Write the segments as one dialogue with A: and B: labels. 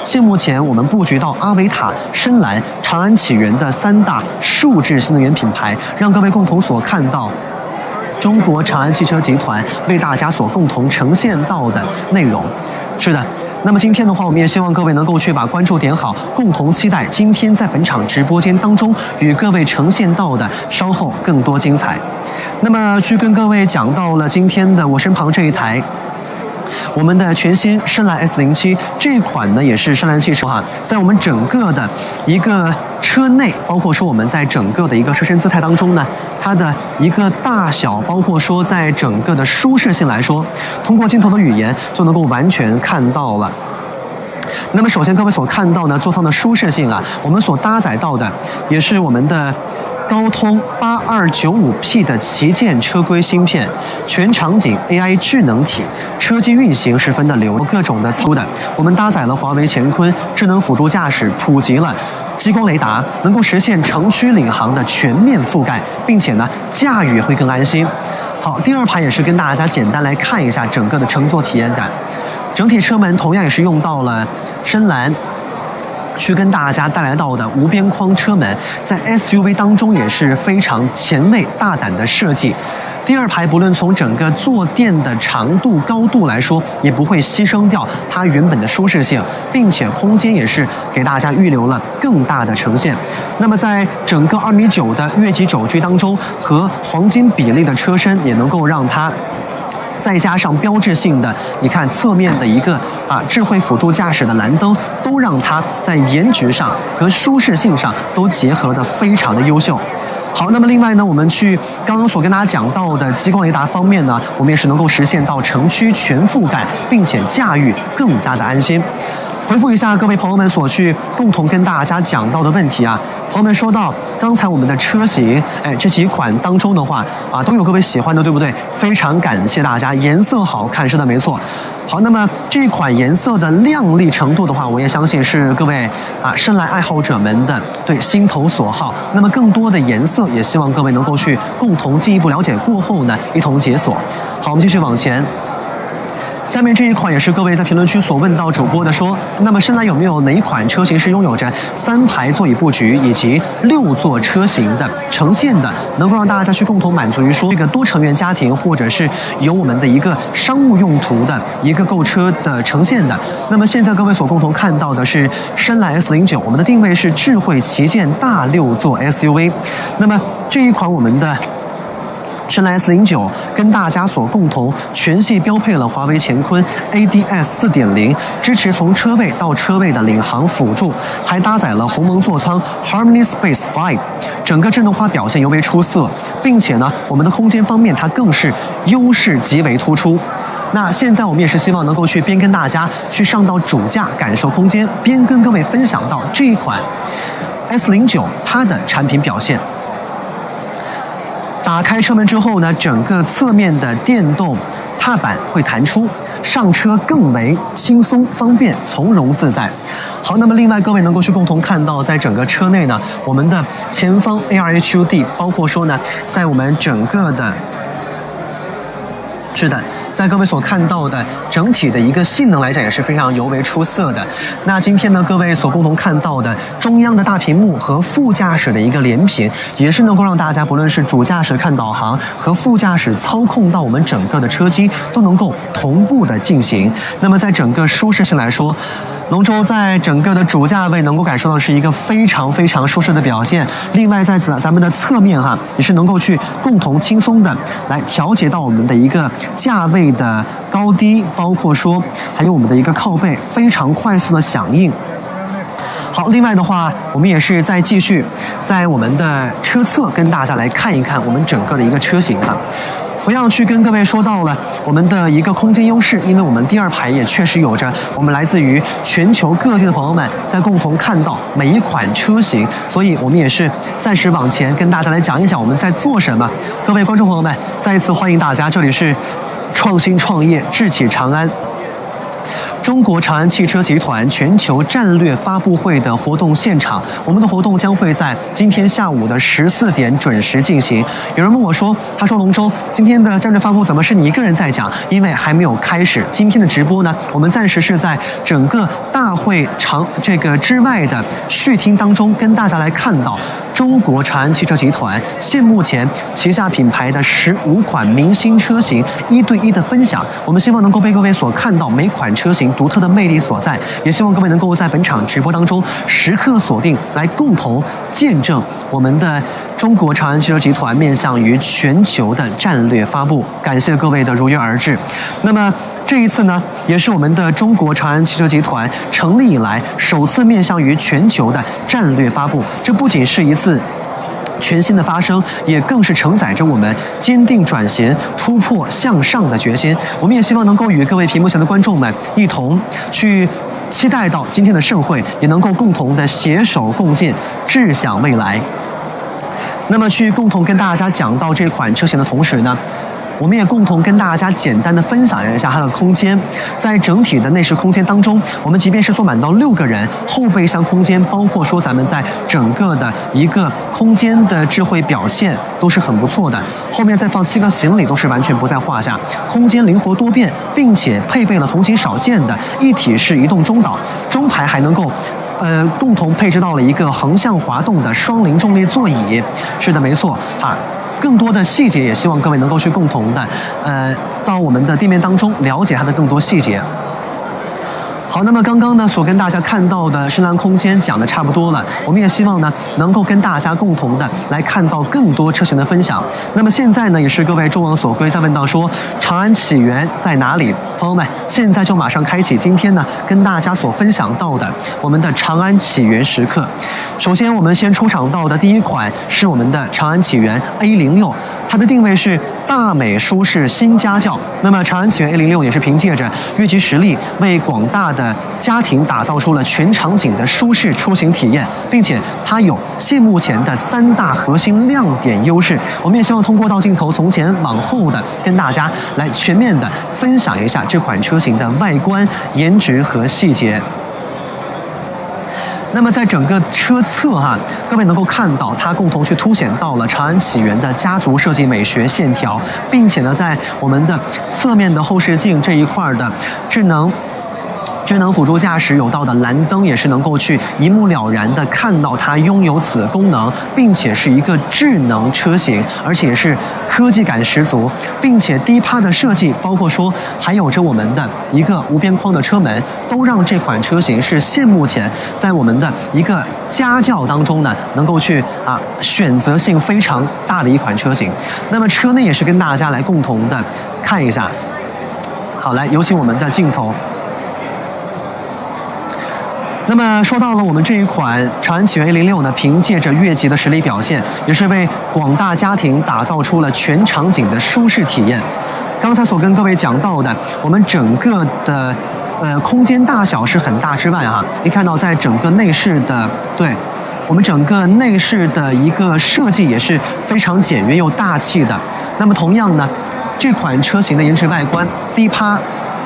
A: 现目前我们布局到阿维塔、深蓝、长安起源的3大数字新能源品牌，让各位共同所看到中国长安汽车集团为大家所共同呈现到的内容。是的，那么今天的话，我们也希望各位能够去把关注点好，共同期待今天在本场直播间当中与各位呈现到的稍后更多精彩。那么去跟各位讲到了今天的我身旁这一台我们的全新深蓝 S07 这一款呢，也是深蓝汽车在我们整个的一个车内，包括说我们在整个的一个车身姿态当中呢，它的一个大小，包括说在整个的舒适性来说，通过镜头的语言就能够完全看到了。那么首先各位所看到呢，座舱的舒适性我们所搭载到的也是我们的高通8295P 的旗舰车规芯片，全场景 AI 智能体，车机运行十分的流畅，各种的操的。我们搭载了华为乾坤智能辅助驾驶，普及了激光雷达，能够实现城区领航的全面覆盖，并且呢，驾驭会更安心。好，第二排也是跟大家简单来看一下整个的乘坐体验感。整体车门同样也是用到了深蓝。去跟大家带来到的无边框车门，在 SUV 当中也是非常前卫大胆的设计。第二排不论从整个坐垫的长度高度来说，也不会牺牲掉它原本的舒适性，并且空间也是给大家预留了更大的呈现。那么在整个2.9米的越级轴距当中，和黄金比例的车身也能够让它再加上标志性的，你看侧面的一个智慧辅助驾驶的蓝灯，都让它在颜值上和舒适性上都结合得非常的优秀。好，那么另外呢，我们去刚刚所跟大家讲到的激光雷达方面呢，我们也是能够实现到城区全覆盖，并且驾驭更加的安心。回复一下各位朋友们所去共同跟大家讲到的问题朋友们说到刚才我们的车型，这几款当中的话都有各位喜欢的，对不对？非常感谢大家，颜色好看，是的，没错。好，那么这款颜色的亮丽程度的话，我也相信是各位深蓝爱好者们的心头所好。那么更多的颜色，也希望各位能够去共同进一步了解过后呢，一同解锁。好，我们继续往前。下面这一款也是各位在评论区所问到主播的说，那么深蓝有没有哪一款车型是拥有着3排座椅布局以及6座车型的呈现的，能够让大家去共同满足于说这个多成员家庭或者是有我们的一个商务用途的一个购车的呈现的。那么现在各位所共同看到的是深蓝 S09， 我们的定位是智慧旗舰大6座 SUV。那么这一款我们的深蓝 S09跟大家所共同全系标配了华为乾坤 ADS 4.0， 支持从车位到车位的领航辅助，还搭载了鸿蒙座舱 Harmony Space 5， 整个智能化表现尤为出色，并且呢，我们的空间方面它更是优势极为突出。那现在我们也是希望能够去边跟大家去上到主驾感受空间，边跟各位分享到这一款 S09它的产品表现。打开车门之后呢，整个侧面的电动踏板会弹出，上车更为轻松方便，从容自在。好，那么另外各位能够去共同看到，在整个车内呢，我们的前方 ARHUD， 包括说呢，在我们整个的，是的。在各位所看到的整体的一个性能来讲，也是非常尤为出色的。那今天呢，各位所共同看到的中央的大屏幕和副驾驶的一个连屏，也是能够让大家不论是主驾驶看导航和副驾驶操控到我们整个的车机，都能够同步的进行。那么在整个舒适性来说，龙舟在整个的主驾位能够感受到是一个非常非常舒适的表现。另外在咱们的侧面也是能够去共同轻松的来调节到我们的一个驾位的高低，包括说还有我们的一个靠背非常快速的响应。好，另外的话，我们也是再继续在我们的车侧跟大家来看一看我们整个的一个车型同样去跟各位说到了我们的一个空间优势，因为我们第二排也确实有着我们来自于全球各地的朋友们在共同看到每一款车型，所以我们也是暂时往前跟大家来讲一讲我们在做什么。各位观众朋友们，再一次欢迎大家，这里是创新创业智启长安。中国长安汽车集团全球战略发布会的活动现场。我们的活动将会在今天下午的14点准时进行。有人问我说，他说龙舟，今天的战略发布怎么是你一个人在讲？因为还没有开始。今天的直播呢，我们暂时是在整个大会之外的续听当中，跟大家来看到中国长安汽车集团现目前旗下品牌的15款明星车型1对1的分享。我们希望能够被各位所看到每款车型独特的魅力所在，也希望各位能够在本场直播当中时刻锁定，来共同见证我们的中国长安汽车集团面向于全球的战略发布。感谢各位的如约而至。那么这一次呢，也是我们的中国长安汽车集团成立以来首次面向于全球的战略发布。这不仅是一次全新的发生，也更是承载着我们坚定转型、突破向上的决心。我们也希望能够与各位屏幕前的观众们一同去期待到今天的盛会，也能够共同的携手共进，志向未来。那么去共同跟大家讲到这款车型的同时呢，我们也共同跟大家简单的分享一下它的空间。在整体的内饰空间当中，我们即便是坐满到6个人，后备箱空间包括说咱们在整个的一个空间的智慧表现都是很不错的，后面再放7个行李都是完全不在话下，空间灵活多变，并且配备了同级少见的一体式移动中岛，中排还能够共同配置到了一个横向滑动的双零重力座椅。是的，没错啊。更多的细节也希望各位能够去共同的到我们的店面当中了解它的更多细节。好，那么刚刚呢所跟大家看到的深蓝空间讲的差不多了，我们也希望呢能够跟大家共同的来看到更多车型的分享。那么现在呢也是各位众望所归，在问到说长安起源在哪里？朋友们，现在就马上开启今天呢跟大家所分享到的我们的长安起源时刻。首先我们先出场到的第一款是我们的长安起源 A06， 它的定位是大美舒适新家轿。那么长安起源 A06 也是凭借着越级实力，为广大的家庭打造出了全场景的舒适出行体验，并且它有现目前的3大核心亮点优势。我们也希望通过倒镜头从前往后的跟大家来全面的分享一下这款车型的外观、颜值和细节。那么在整个车侧各位能够看到它共同去凸显到了长安起源的家族设计美学线条，并且呢在我们的侧面的后视镜这一块的智能辅助驾驶有道的蓝灯，也是能够去一目了然的看到它拥有此功能，并且是一个智能车型，而且是科技感十足，并且低趴的设计，包括说还有着我们的一个无边框的车门，都让这款车型是现目前在我们的一个家轿当中呢能够去选择性非常大的一款车型。那么车内也是跟大家来共同的看一下。好，来有请我们的镜头。那么说到了我们这一款长安起源 A06 呢，凭借着越级的实力表现，也是为广大家庭打造出了全场景的舒适体验。刚才所跟各位讲到的，我们整个的空间大小是很大之外你看到在整个内饰的我们整个内饰的一个设计也是非常简约又大气的。那么同样呢，这款车型的颜值外观、低趴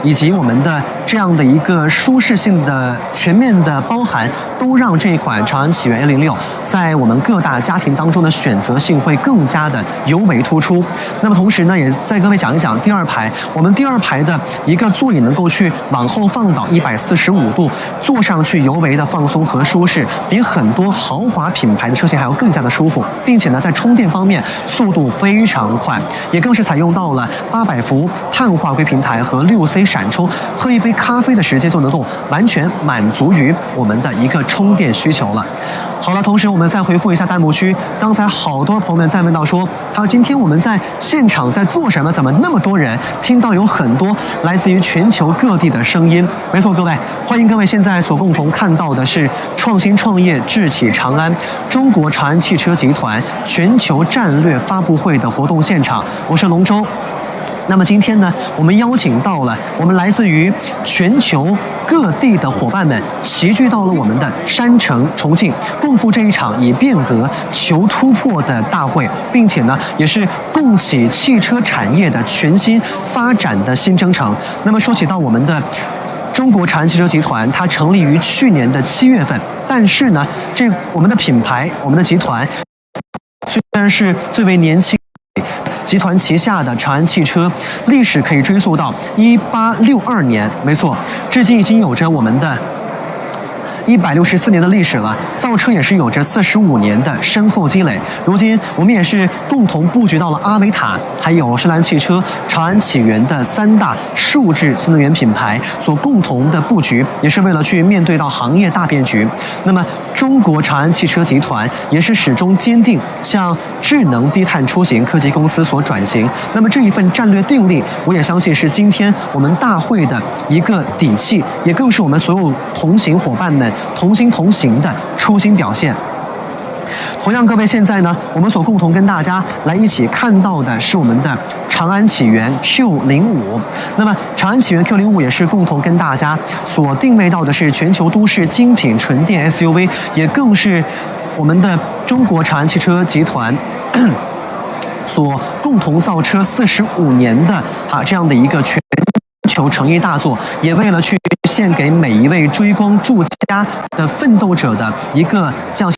A: 以及我们的这样的一个舒适性的全面的包含，都让这一款长安起源 A06 在我们各大家庭当中的选择性会更加的尤为突出。那么同时呢，也再各位讲一讲第2排，我们第2排的一个座椅能够去往后放倒145度，坐上去尤为的放松和舒适，比很多豪华品牌的车型还要更加的舒服，并且呢在充电方面速度非常快，也更是采用到了800伏碳化硅平台和6C 闪充，喝一杯咖啡的时间就能够完全满足于我们的一个充电需求了。好了，同时我们再回复一下弹幕区，刚才好多朋友们在问到说，今天我们在现场在做什么？怎么那么多人？听到有很多来自于全球各地的声音。没错，各位，欢迎各位现在所共同看到的是创新创业智启长安中国长安汽车集团全球战略发布会的活动现场，我是龙舟。那么今天呢，我们邀请到了我们来自于全球各地的伙伴们，齐聚到了我们的山城重庆，共赴这一场以变革求突破的大会，并且呢，也是共启汽车产业的全新发展的新征程。那么说起到我们的中国长安汽车集团它成立于去年的7月份，但是呢，我们的品牌，我们的集团虽然是最为年轻。集团旗下的长安汽车历史可以追溯到1862年，没错，至今已经有着我们的164年的历史了，造车也是有着45年的深厚积累。如今我们也是共同布局到了阿维塔，还有深蓝汽车、长安启源的3大数字新能源品牌所共同的布局，也是为了去面对到行业大变局。那么中国长安汽车集团也是始终坚定向智能低碳出行科技公司所转型。那么这一份战略定力，我也相信是今天我们大会的一个底气，也更是我们所有同行伙伴们同心同行的初心表现。同样，各位，现在呢，我们所共同跟大家来一起看到的是我们的长安启源 Q05。那么，长安启源 Q05也是共同跟大家所定位到的是全球都市精品纯电 SUV， 也更是我们的中国长安汽车集团所共同造车45年的这样的一个全球诚意大作，也为了去献给每一位追光住家的奋斗者的一个这样。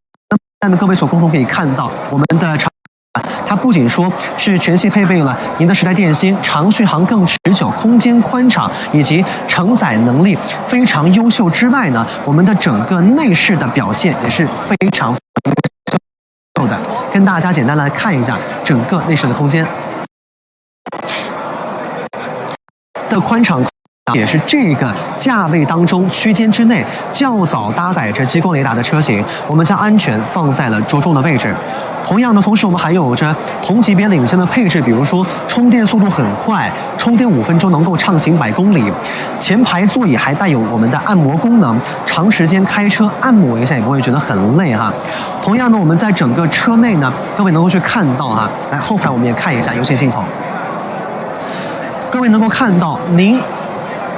A: 但各位所共同可以看到，我们的长安它不仅说是全系配备了宁德时代电芯、长续航更持久、空间宽敞以及承载能力非常优秀之外呢，我们的整个内饰的表现也是非常优秀的。跟大家简单来看一下整个内饰的空间的宽敞。也是这个价位当中区间之内较早搭载着激光雷达的车型，我们将安全放在了着重的位置。同样的，同时我们还有着同级别领先的配置，比如说充电速度很快，充电5分钟能够畅行100公里，前排座椅还带有我们的按摩功能，长时间开车按摩一下也不会觉得很累哈。同样呢，我们在整个车内呢，各位能够去看到哈，来后排我们也看一下有线镜头，各位能够看到您。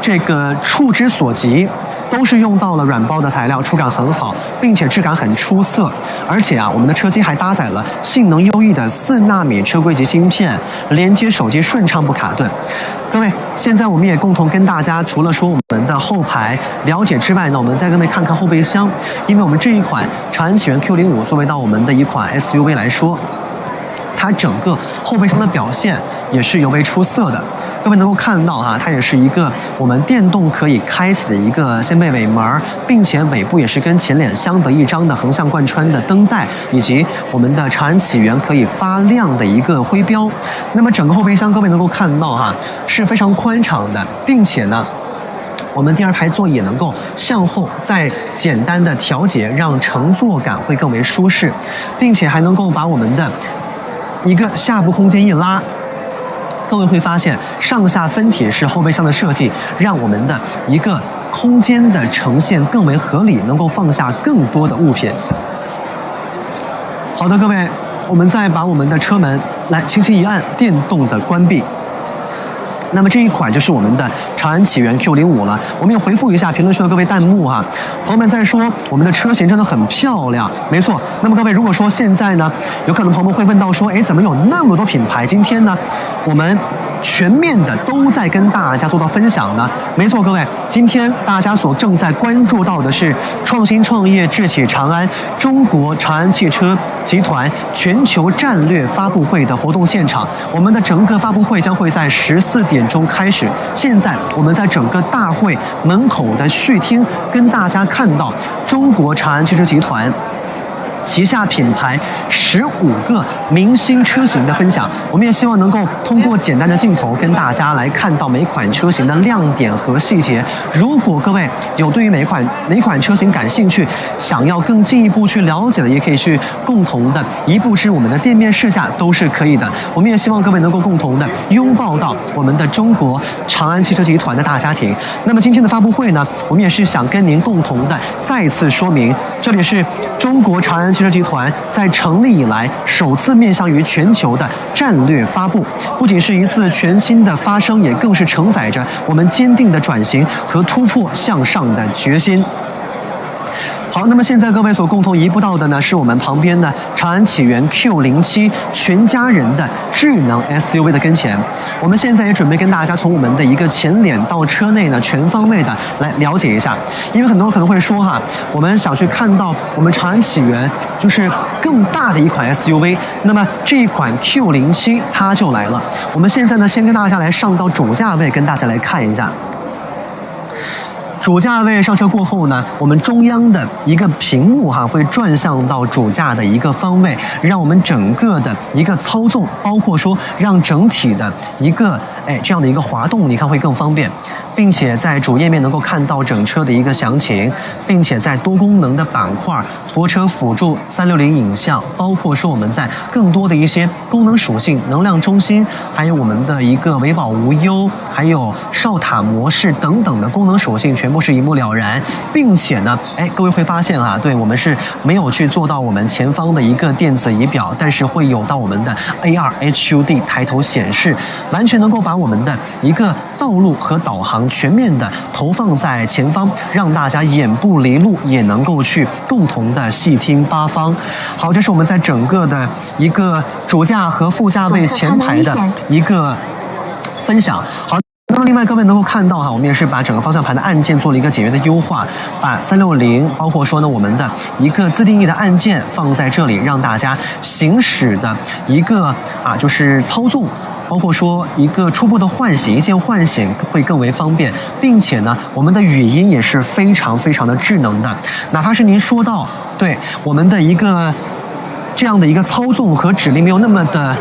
A: 这个触之所及，都是用到了软包的材料，触感很好，并且质感很出色。而且我们的车机还搭载了性能优异的4纳米车规级芯片，连接手机顺畅不卡顿。各位，现在我们也共同跟大家除了说我们的后排了解之外呢，我们再跟各位看看后备箱，因为我们这一款长安启源 Q05 作为到我们的一款 SUV 来说，它整个后备箱的表现也是尤为出色的。各位能够看到它也是一个我们电动可以开启的一个掀背尾门，并且尾部也是跟前脸相得益彰的横向贯穿的灯带，以及我们的长安启源可以发亮的一个徽标。那么整个后备箱各位能够看到是非常宽敞的，并且呢，我们第2排座椅也能够向后再简单的调节，让乘坐感会更为舒适，并且还能够把我们的一个下部空间一拉。各位会发现，上下分体式后备箱的设计，让我们的一个空间的呈现更为合理，能够放下更多的物品。好的，各位，我们再把我们的车门来轻轻一按，电动的关闭。那么这一款就是我们的长安启源 Q05 了。我们也回复一下评论区的各位弹幕朋友们在说我们的车型真的很漂亮，没错。那么各位，如果说现在呢，有可能朋友们会问到说，怎么有那么多品牌？今天呢，我们全面的都在跟大家做到分享呢。没错，各位，今天大家所正在关注到的是创新创业智启长安中国长安汽车集团全球战略发布会的活动现场。我们的整个发布会将会在14点钟开始。现在我们在整个大会门口的序厅跟大家看到中国长安汽车集团旗下品牌15个明星车型的分享。我们也希望能够通过简单的镜头跟大家来看到每款车型的亮点和细节。如果各位有对于哪款车型感兴趣，想要更进一步去了解的，也可以去共同的一步至我们的店面试驾都是可以的。我们也希望各位能够共同的拥抱到我们的中国长安汽车集团的大家庭。那么今天的发布会呢，我们也是想跟您共同的再次说明，这里是中国长安汽车集团在成立以来首次面向于全球的战略发布，不仅是一次全新的发声，也更是承载着我们坚定的转型和突破向上的决心。好，那么现在各位所共同移步到的呢，是我们旁边的长安启源 Q07全家人的智能 SUV 的跟前。我们现在也准备跟大家从我们的一个前脸到车内呢，全方位的来了解一下。因为很多人可能会说哈，我们想去看到我们长安启源就是更大的一款 SUV， 那么这一款 Q07它就来了。我们现在呢，先跟大家来上到主驾位，跟大家来看一下。主驾位上车过后呢，我们中央的一个屏幕会转向到主驾的一个方位，让我们整个的一个操纵，包括说让整体的一个这样的一个滑动，你看会更方便。并且在主页面能够看到整车的一个详情，并且在多功能的板块、泊车辅助、360影像，包括说我们在更多的一些功能属性、能量中心，还有我们的一个维保无忧，还有哨塔模式等等的功能属性，全部是一目了然。并且呢，各位会发现对我们是没有去做到我们前方的一个电子仪表，但是会有到我们的 AR HUD 抬头显示，完全能够把我们的一个道路和导航全面的投放在前方，让大家眼不离路，也能够去共同的细听八方。好，这是我们在整个的一个主驾和副驾位前排的一个分享。好，那么另外各位能够看到我们也是把整个方向盘的按键做了一个简约的优化，把360包括说呢我们的一个自定义的按键放在这里，让大家行驶的一个就是操纵，包括说一个初步的唤醒，一键唤醒会更为方便，并且呢，我们的语音也是非常非常的智能的，哪怕是您说到对我们的一个这样的一个操纵和指令没有那么的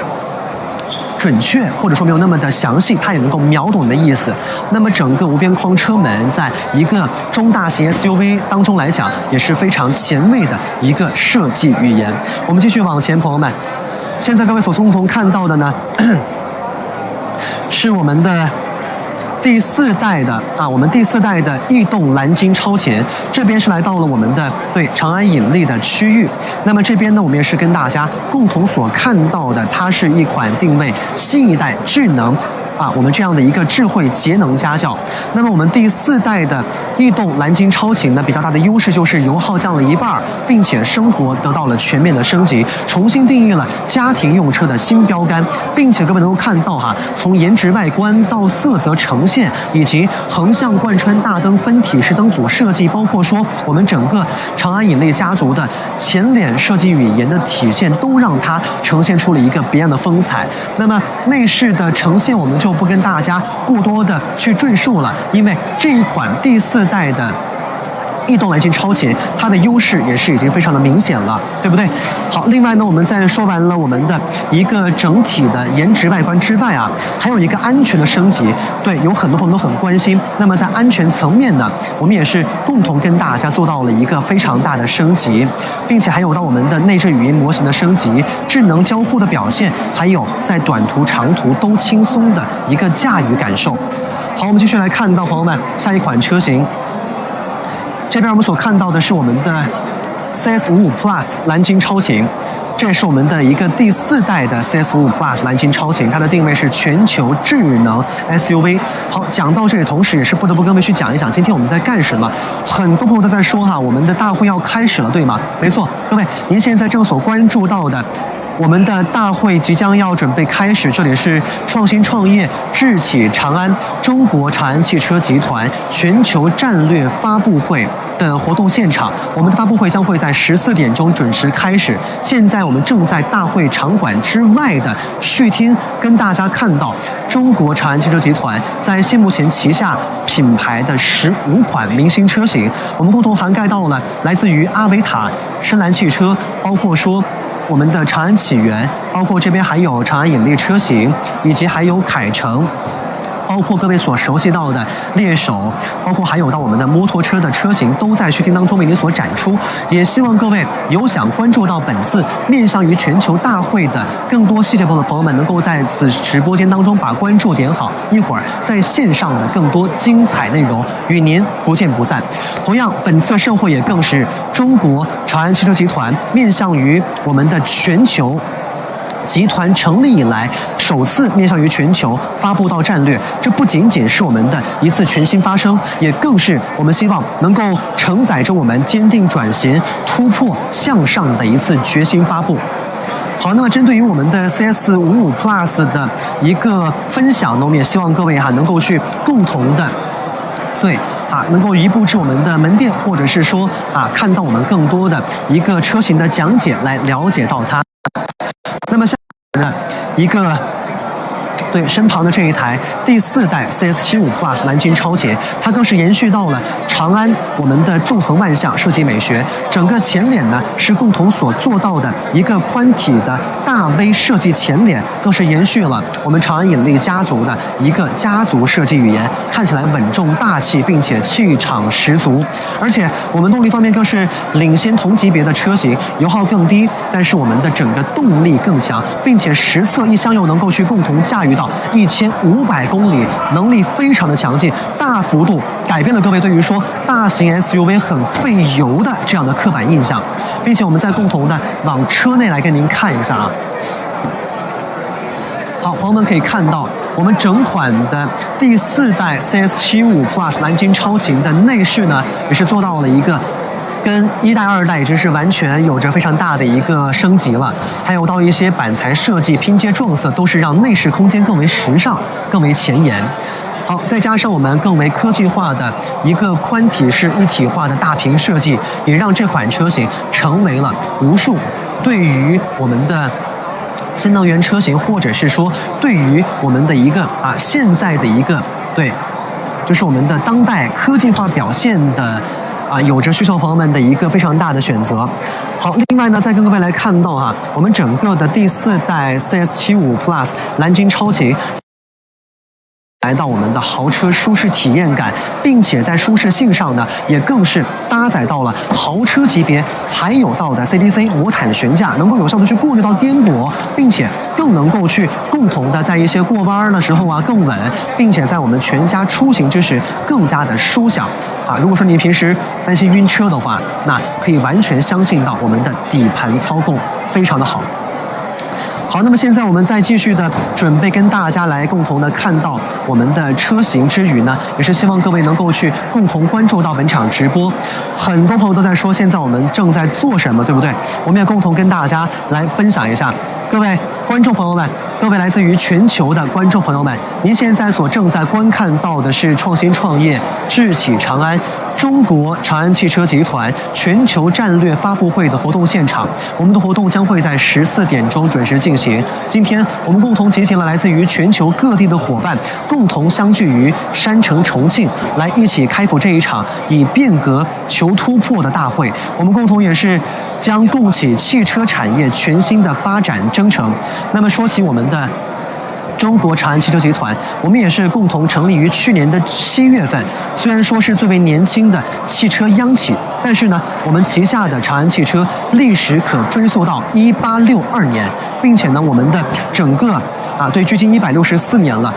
A: 准确，或者说没有那么的详细，它也能够秒懂你的意思。那么整个无边框车门在一个中大型 SUV 当中来讲，也是非常前卫的一个设计语言。我们继续往前，朋友们，现在各位所共同看到的呢，是我们的第4代的我们第4代的逸动蓝鲸超前，这边是来到了我们的长安引力的区域。那么这边呢，我们也是跟大家共同所看到的，它是一款定位新一代智能我们这样的一个智慧节能家轿。那么我们第4代的逸动蓝鲸超前呢，比较大的优势就是油耗降了1半，并且生活得到了全面的升级，重新定义了家庭用车的新标杆。并且各位能够看到从颜值外观到色泽呈现，以及横向贯穿大灯分体式灯组设计，包括说我们整个长安引力家族的前脸设计语言的体现，都让它呈现出了一个别样的风采。那么内饰的呈现，我们就不跟大家过多的去赘述了，因为这一款第4代的逸动蓝鲸超前，它的优势也是已经非常的明显了，对不对？好，另外呢，我们在说完了我们的一个整体的颜值外观之外还有一个安全的升级。对，有很多朋友都很关心。那么在安全层面呢，我们也是共同跟大家做到了一个非常大的升级，并且还有到我们的内置语音模型的升级、智能交互的表现，还有在短途、长途都轻松的一个驾驭感受。好，我们继续来看到朋友们下一款车型。这边我们所看到的是我们的 CS55 Plus 蓝鲸超前，这是我们的一个第4代的 CS55 Plus 蓝鲸超前，它的定位是全球智能 SUV。好，讲到这里，同时也是不得不跟各位去讲一讲今天我们在干什么。很多朋友都在说我们的大会要开始了，对吗？没错，各位，您现在正所关注到的，我们的大会即将要准备开始，这里是创新创业智启长安中国长安汽车集团全球战略发布会的活动现场。我们的发布会将会在14点钟准时开始。现在我们正在大会场馆之外的续厅跟大家看到中国长安汽车集团在现目前旗下品牌的15款明星车型，我们共同涵盖到了来自于阿维塔、深蓝汽车，包括说我们的长安启源，包括这边还有长安引力车型，以及还有凯程，包括各位所熟悉到的猎手，包括还有到我们的摩托车的车型，都在续厅当中为您所展出。也希望各位有想关注到本次面向于全球大会的更多细节部的朋友们，能够在此直播间当中把关注点好，一会儿在线上的更多精彩内容与您不见不散。同样，本次盛会也更是中国长安汽车集团面向于我们的全球集团成立以来首次面向于全球发布到战略，这不仅仅是我们的一次全新发声，也更是我们希望能够承载着我们坚定转型、突破向上的一次决心发布。好，那么针对于我们的 CS55 Plus 的一个分享呢，我们也希望各位能够去共同的能够移步至我们的门店，或者是说看到我们更多的一个车型的讲解，来了解到它。那么下面的一个身旁的这一台第4代 CS75 Plus 蓝鲸超捷，它更是延续到了长安我们的纵横万象设计美学，整个前脸呢是共同所做到的一个宽体的大 V 设计前脸，更是延续了我们长安引力家族的一个家族设计语言，看起来稳重大气，并且气场十足。而且我们动力方面更是领先同级别的车型，油耗更低，但是我们的整个动力更强，并且实测一箱油能够去共同驾驭到1500公里，能力非常的强劲，大幅度改变了各位对于说大型 SUV 很费油的这样的刻板印象，并且我们再共同的往车内来跟您看一下啊。好，朋友们可以看到，我们整款的第4代 CS75 Plus 蓝鲸超擎的内饰呢，也是做到了一个跟1代、2代也真是完全有着非常大的一个升级了，还有到一些板材设计、拼接撞色，都是让内饰空间更为时尚、更为前沿。好，再加上我们更为科技化的一个宽体式一体化的大屏设计，也让这款车型成为了无数对于我们的新能源车型，或者是说对于我们的一个现在的一个就是我们的当代科技化表现的有着需求朋友们的一个非常大的选择。好，另外呢，再跟各位来看到我们整个的第4代 CS75 Plus 蓝鲸超擎来到我们的豪车舒适体验感，并且在舒适性上呢，也更是搭载到了豪车级别才有到的 CDC 魔毯悬架，能够有效的去过滤到颠簸，并且更能够去共同的在一些过弯的时候更稳，并且在我们全家出行之时更加的舒享。如果说你平时担心晕车的话，那可以完全相信到我们的底盘操控非常的好。好，那么现在我们再继续的准备跟大家来共同的看到我们的车型之余呢，也是希望各位能够去共同关注到本场直播。很多朋友都在说现在我们正在做什么，对不对？我们也共同跟大家来分享一下。各位观众朋友们，各位来自于全球的观众朋友们，您现在所正在观看到的是创新创业智启长安中国长安汽车集团全球战略发布会的活动现场。我们的活动将会在14点钟准时进行。今天我们共同集结了来自于全球各地的伙伴，共同相聚于山城重庆，来一起开赴这一场以变革求突破的大会。我们共同也是将共启汽车产业全新的发展征程。那么说起我们的中国长安汽车集团，我们也是共同成立于去年的7月份。虽然说是最为年轻的汽车央企，但是呢，我们旗下的长安汽车历史可追溯到1862年，并且呢，我们的整个对，距今164年了。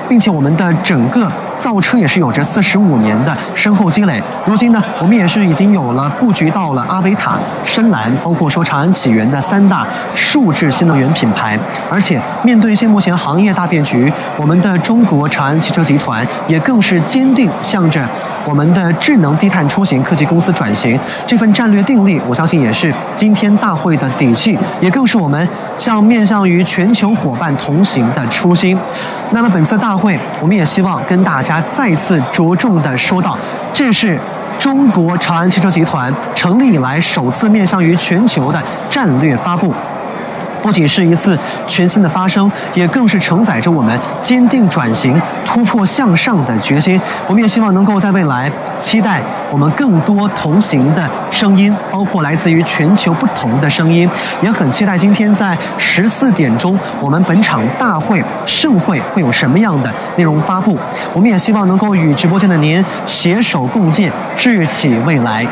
A: 并且我们的整个造车也是有着45年的深厚积累。如今呢，我们也是已经有了布局到了阿维塔、深蓝，包括说长安起源的3大数字新能源品牌。而且面对一些目前行业大变局，我们的中国长安汽车集团也更是坚定向着我们的智能低碳出行科技公司转型这份战略定力，我相信也是今天大会的底气，也更是我们面向于全球伙伴同行的初心。那么本次大会，我们也希望跟大家再次着重的说到，这是中国长安汽车集团成立以来首次面向于全球的战略发布。不仅是一次全新的发声，也更是承载着我们坚定转型、突破向上的决心。我们也希望能够在未来期待我们更多同行的声音，包括来自于全球不同的声音。也很期待今天在14点钟，我们本场大会盛会会有什么样的内容发布。我们也希望能够与直播间的您携手共建智启未来。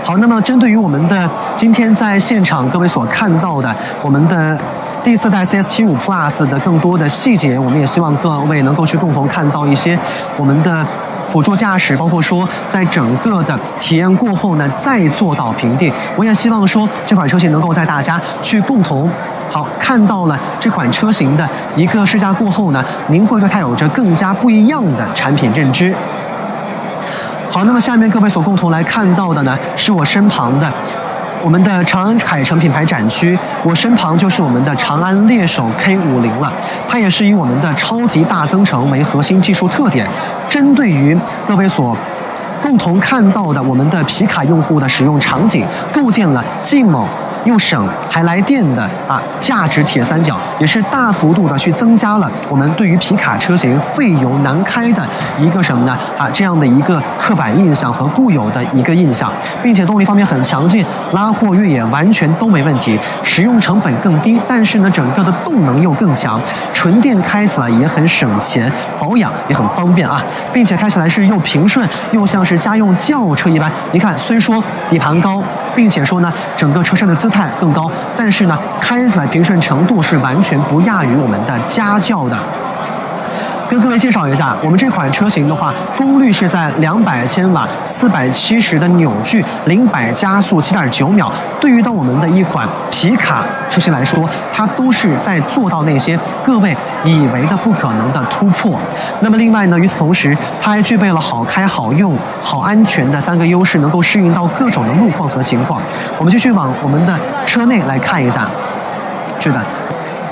A: 好，那么针对于我们的今天在现场各位所看到的我们的第4代 CS75 Plus 的更多的细节，我们也希望各位能够去共同看到一些我们的辅助驾驶，包括说在整个的体验过后呢，再做到评定。我也希望说这款车型能够在大家去共同看到了这款车型的一个试驾过后呢，您会对它有着更加不一样的产品认知。好，那么下面各位所共同来看到的呢，是我身旁的我们的长安凯程品牌展区，我身旁就是我们的长安猎手 K50了。它也是以我们的超级大增程为核心技术特点，针对于各位所共同看到的我们的皮卡用户的使用场景，构建了既猛又省还来电的价值铁三角，也是大幅度的去增加了我们对于皮卡车型费油难开的一个什么呢这样的一个刻板印象和固有的一个印象，并且动力方面很强劲，拉货越野完全都没问题，使用成本更低，但是呢整个的动能又更强，纯电开起来也很省钱，保养也很方便并且开起来是又平顺又像是家用轿车一般。你看，虽说底盘高，并且说呢整个车身的姿态更高，但是呢开起来平顺程度是完全不亚于我们的家轿的。跟各位介绍一下，我们这款车型的话，功率是在200千瓦，470的扭矩，0-100加速7.9秒。对于到我们的一款皮卡车型来说，它都是在做到那些各位以为的不可能的突破。那么另外呢，与此同时，它还具备了好开、好用、好安全的3个优势，能够适应到各种的路况和情况。我们继续往我们的车内来看一下。是的。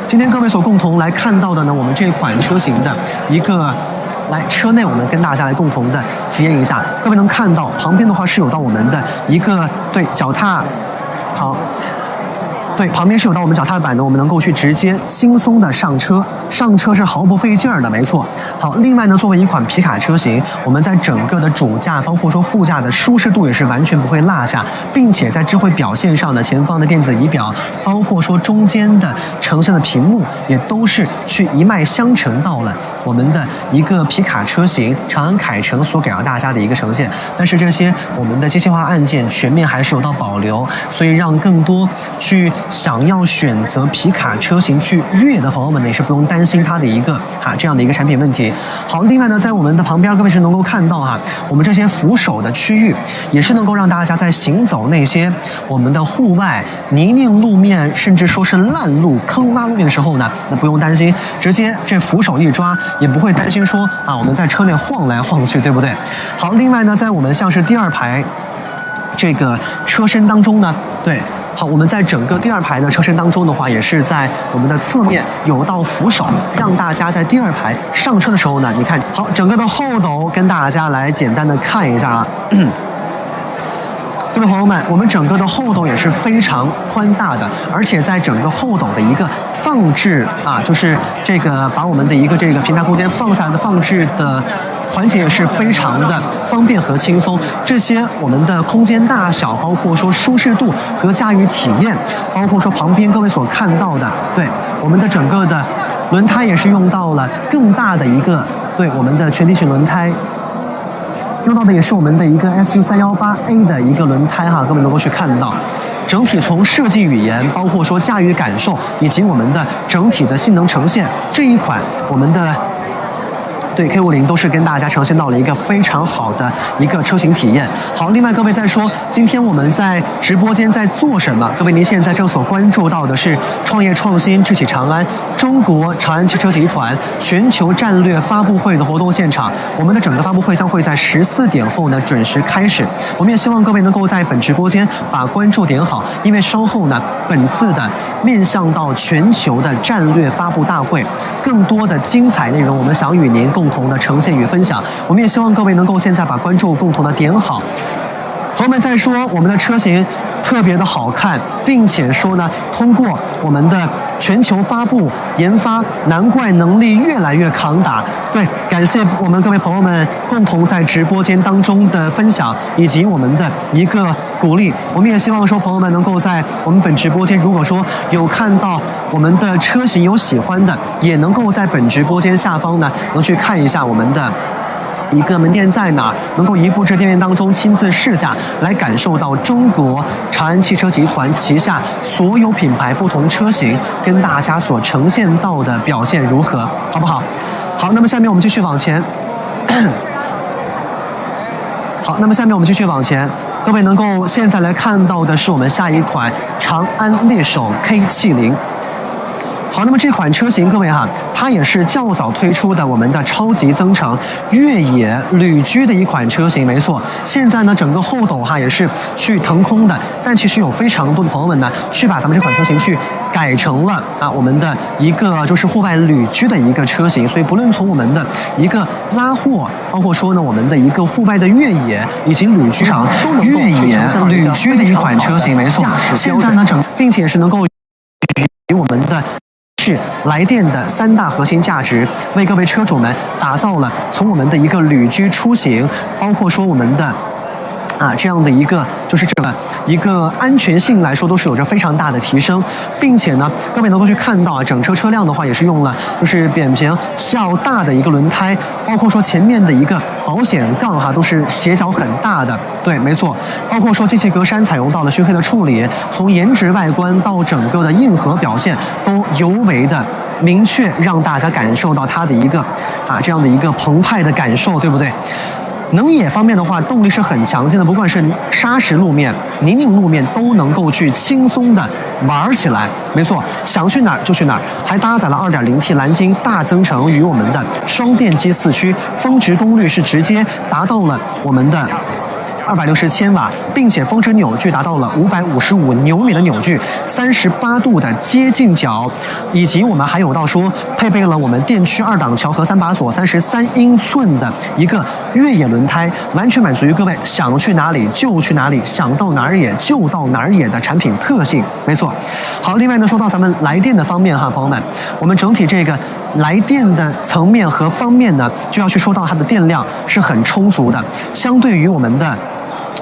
A: 今天各位所共同来看到的呢，我们这款车型的一个车内，我们跟大家来共同的体验一下。各位能看到旁边的话是有到我们的一个脚踏，旁边是有到我们脚踏板的，我们能够去直接轻松的上车是毫不费劲儿的，没错。好，另外呢，作为一款皮卡车型，我们在整个的主驾，包括说副驾的舒适度也是完全不会落下，并且在智慧表现上的前方的电子仪表，包括说中间的呈现的屏幕，也都是去一脉相承到了我们的一个皮卡车型长安凯程所给到大家的一个呈现。但是这些我们的机械化按键全面还是有到保留，所以让更多去想要选择皮卡车型去越野的朋友们呢，也是不用担心它的一个这样的一个产品问题。好，另外呢，在我们的旁边，各位是能够看到我们这些扶手的区域，也是能够让大家在行走那些我们的户外泥泞路面，甚至说是烂路、坑洼路面的时候呢，那不用担心，直接这扶手一抓，也不会担心说我们在车内晃来晃去，对不对？好，另外呢，在我们像是第2排这个车身当中呢，好，我们在整个第2排的车身当中的话，也是在我们的侧面有道扶手，让大家在第2排上车的时候呢，你看好整个的后斗，跟大家来简单的看一下各位朋友们，我们整个的后斗也是非常宽大的，而且在整个后斗的一个放置就是这个把我们的一个这个平台空间放下来的放置的环节也是非常的方便和轻松。这些我们的空间大小，包括说舒适度和驾驭体验，包括说旁边各位所看到的，我们的整个的轮胎也是用到了更大的一个我们的全地形轮胎。用到的也是我们的一个 SU318A 的一个轮胎各位能够去看到。整体从设计语言，包括说驾驭感受，以及我们的整体的性能呈现，这一款我们的K50都是跟大家呈现到了一个非常好的一个车型体验。好，另外各位在说今天我们在直播间在做什么？各位您现在正所关注到的是创业创新智启长安中国长安汽车集团全球战略发布会的活动现场。我们的整个发布会将会在14点后呢准时开始。我们也希望各位能够在本直播间把关注点好，因为稍后呢本次的面向到全球的战略发布大会，更多的精彩内容我们想与您共同的呈现与分享。我们也希望各位能够现在把关注共同的点好。朋友们在说我们的车型特别的好看，并且说呢通过我们的全球发布研发，难怪能力越来越抗打。感谢我们各位朋友们共同在直播间当中的分享以及我们的一个鼓励。我们也希望说朋友们能够在我们本直播间，如果说有看到我们的车型有喜欢的，也能够在本直播间下方呢能去看一下我们的一个门店在哪，能够移步至店面当中亲自试驾，来感受到中国长安汽车集团旗下所有品牌不同车型跟大家所呈现到的表现如何，好不好？好，那么下面我们继续往前好，那么下面我们继续往前，各位能够现在来看到的是我们下一款长安猎手 K70。好，那么这款车型，各位哈，它也是较早推出的我们的超级增程越野旅居的一款车型，没错。现在呢，整个后斗哈也是去腾空的，但其实有非常多的朋友们呢，去把咱们这款车型去改成了我们的一个就是户外旅居的一个车型。所以不论从我们的一个拉货，包括说呢我们的一个户外的越野以及旅居场越野旅居的一款车型，没错。现在呢并且是能够与我们的是来电的3大核心价值，为各位车主们打造了从我们的一个旅居出行，包括说我们的这样的一个就是这个一个安全性来说，都是有着非常大的提升，并且呢，各位能够去看到整车车辆的话，也是用了就是扁平较大的一个轮胎，包括说前面的一个保险杠都是斜角很大的，对，没错，包括说进气格栅采用到了熏黑的处理，从颜值外观到整个的硬核表现都尤为的明确，让大家感受到它的一个这样的一个澎湃的感受，对不对？能野方面的话，动力是很强劲的，不管是砂石路面、泥泞路面，都能够去轻松的玩起来。没错，想去哪儿就去哪儿，还搭载了 2.0T 蓝鲸大增程与我们的双电机4驱，峰值功率是直接达到了我们的260千瓦，并且峰值扭矩达到了555牛米的扭矩，38度的接近角，以及我们还有到说配备了我们电驱2档桥和3把锁，33英寸的一个越野轮胎，完全满足于各位想去哪里就去哪里，想到哪儿野就到哪儿野的产品特性。没错。好，另外呢，说到咱们来电的方面哈，朋友们，我们整体这个来电的层面和方面呢，就要去说到它的电量是很充足的，相对于我们的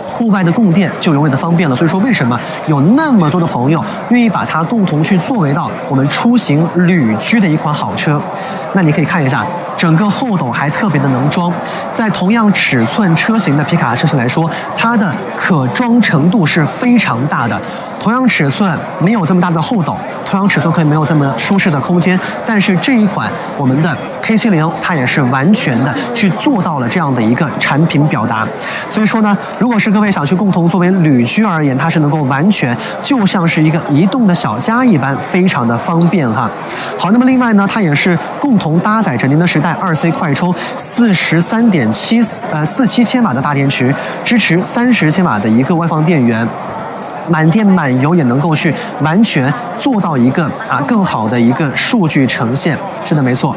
A: 户外的供电就尤为的方便了。所以说为什么有那么多的朋友愿意把它共同去作为到我们出行旅居的一款好车。那你可以看一下整个后斗还特别的能装，在同样尺寸车型的皮卡车型来说，它的可装程度是非常大的。同样尺寸没有这么大的后斗，同样尺寸可以没有这么舒适的空间，但是这一款我们的 K70它也是完全的去做到了这样的一个产品表达。所以说呢，如果是各位想去共同作为旅居而言，它是能够完全就像是一个移动的小家一般，非常的方便哈。好，那么另外呢，它也是共同搭载着宁德时代2C 快充43.47千瓦的大电池，支持30千瓦的一个外放电源。满电满油也能够去完全做到一个更好的一个数据呈现。是的，没错。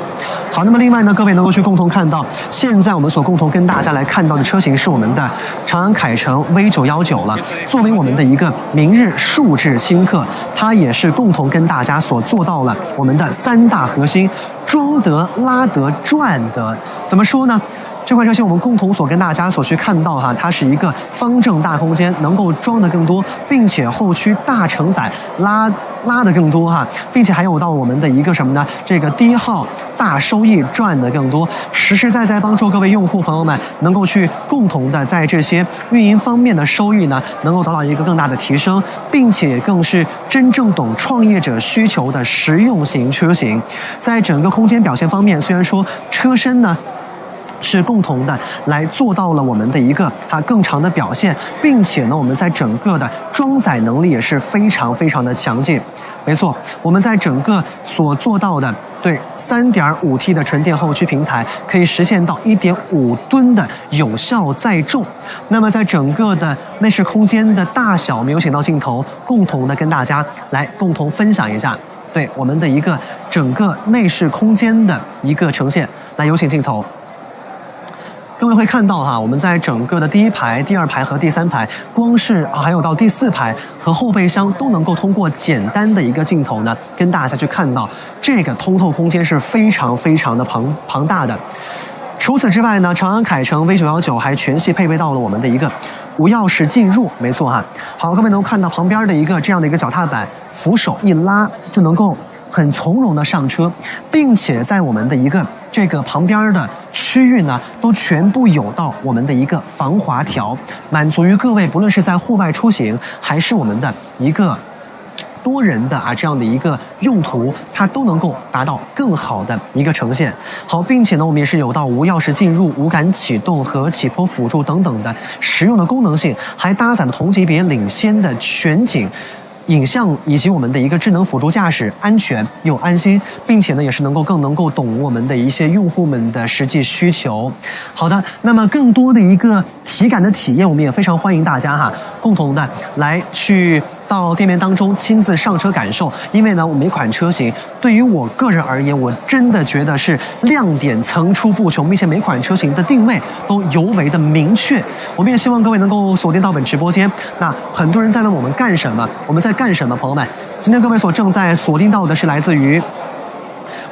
A: 好，那么另外呢，各位能够去共同看到，现在我们所共同跟大家来看到的车型是我们的长安凯程 V919了。作为我们的一个明日数字轻客，它也是共同跟大家所做到了我们的3大核心：装得、拉得、转得。怎么说呢？这款车型我们共同所跟大家所去看到它是一个方正大空间，能够装得更多，并且后驱大承载拉得更多并且还有到我们的一个什么呢？这个低耗大收益赚得更多，实实在在帮助各位用户朋友们能够去共同的在这些运营方面的收益呢，能够得到一个更大的提升，并且更是真正懂创业者需求的实用型车型。在整个空间表现方面，虽然说车身呢是共同的来做到了我们的一个更长的表现，并且呢，我们在整个的装载能力也是非常非常的强劲。没错，我们在整个所做到的对 3.5T 的纯电后驱平台，可以实现到 1.5吨的有效载重。那么在整个的内饰空间的大小，我们有请到镜头共同的跟大家来共同分享一下对我们的一个整个内饰空间的一个呈现。来，有请镜头。各位会看到我们在整个的第1排、第2排和第3排，光是还有到第4排和后备箱都能够通过简单的一个镜头呢，跟大家去看到这个通透空间是非常非常的庞大的。除此之外呢，长安凯程 V919 还全系配备到了我们的一个无钥匙进入，没错好，各位能够看到旁边的一个这样的一个脚踏板，扶手一拉就能够很从容的上车，并且在我们的一个这个旁边的区域呢，都全部有到我们的一个防滑条，满足于各位不论是在户外出行，还是我们的一个多人的这样的一个用途，它都能够达到更好的一个呈现。好，并且呢，我们也是有到无钥匙进入、无感启动和起坡辅助等等的实用的功能性，还搭载了同级别领先的全景影像以及我们的一个智能辅助驾驶，安全又安心，并且呢也是更能够懂我们的一些用户们的实际需求。好的，那么更多的一个体感的体验，我们也非常欢迎大家共同的来去到店面当中亲自上车感受。因为呢，每款车型对于我个人而言，我真的觉得是亮点层出不穷，并且每款车型的定位都尤为的明确。我们也希望各位能够锁定到本直播间。那很多人在问我们干什么，我们在干什么？朋友们，今天各位所正在锁定到的是来自于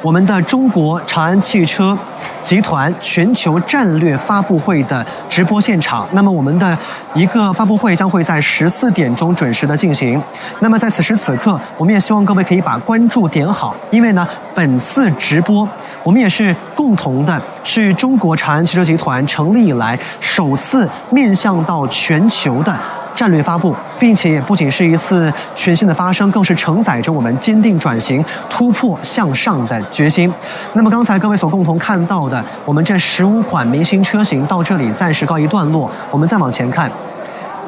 A: 我们的中国长安汽车集团全球战略发布会的直播现场。那么我们的一个发布会将会在14点钟准时的进行。那么在此时此刻，我们也希望各位可以把关注点好，因为呢，本次直播我们也是共同的，是中国长安汽车集团成立以来首次面向到全球的战略发布，并且也不仅是一次全新的发生，更是承载着我们坚定转型、突破向上的决心。那么刚才各位所共同看到的，我们这15款明星车型到这里暂时告一段落。我们再往前看，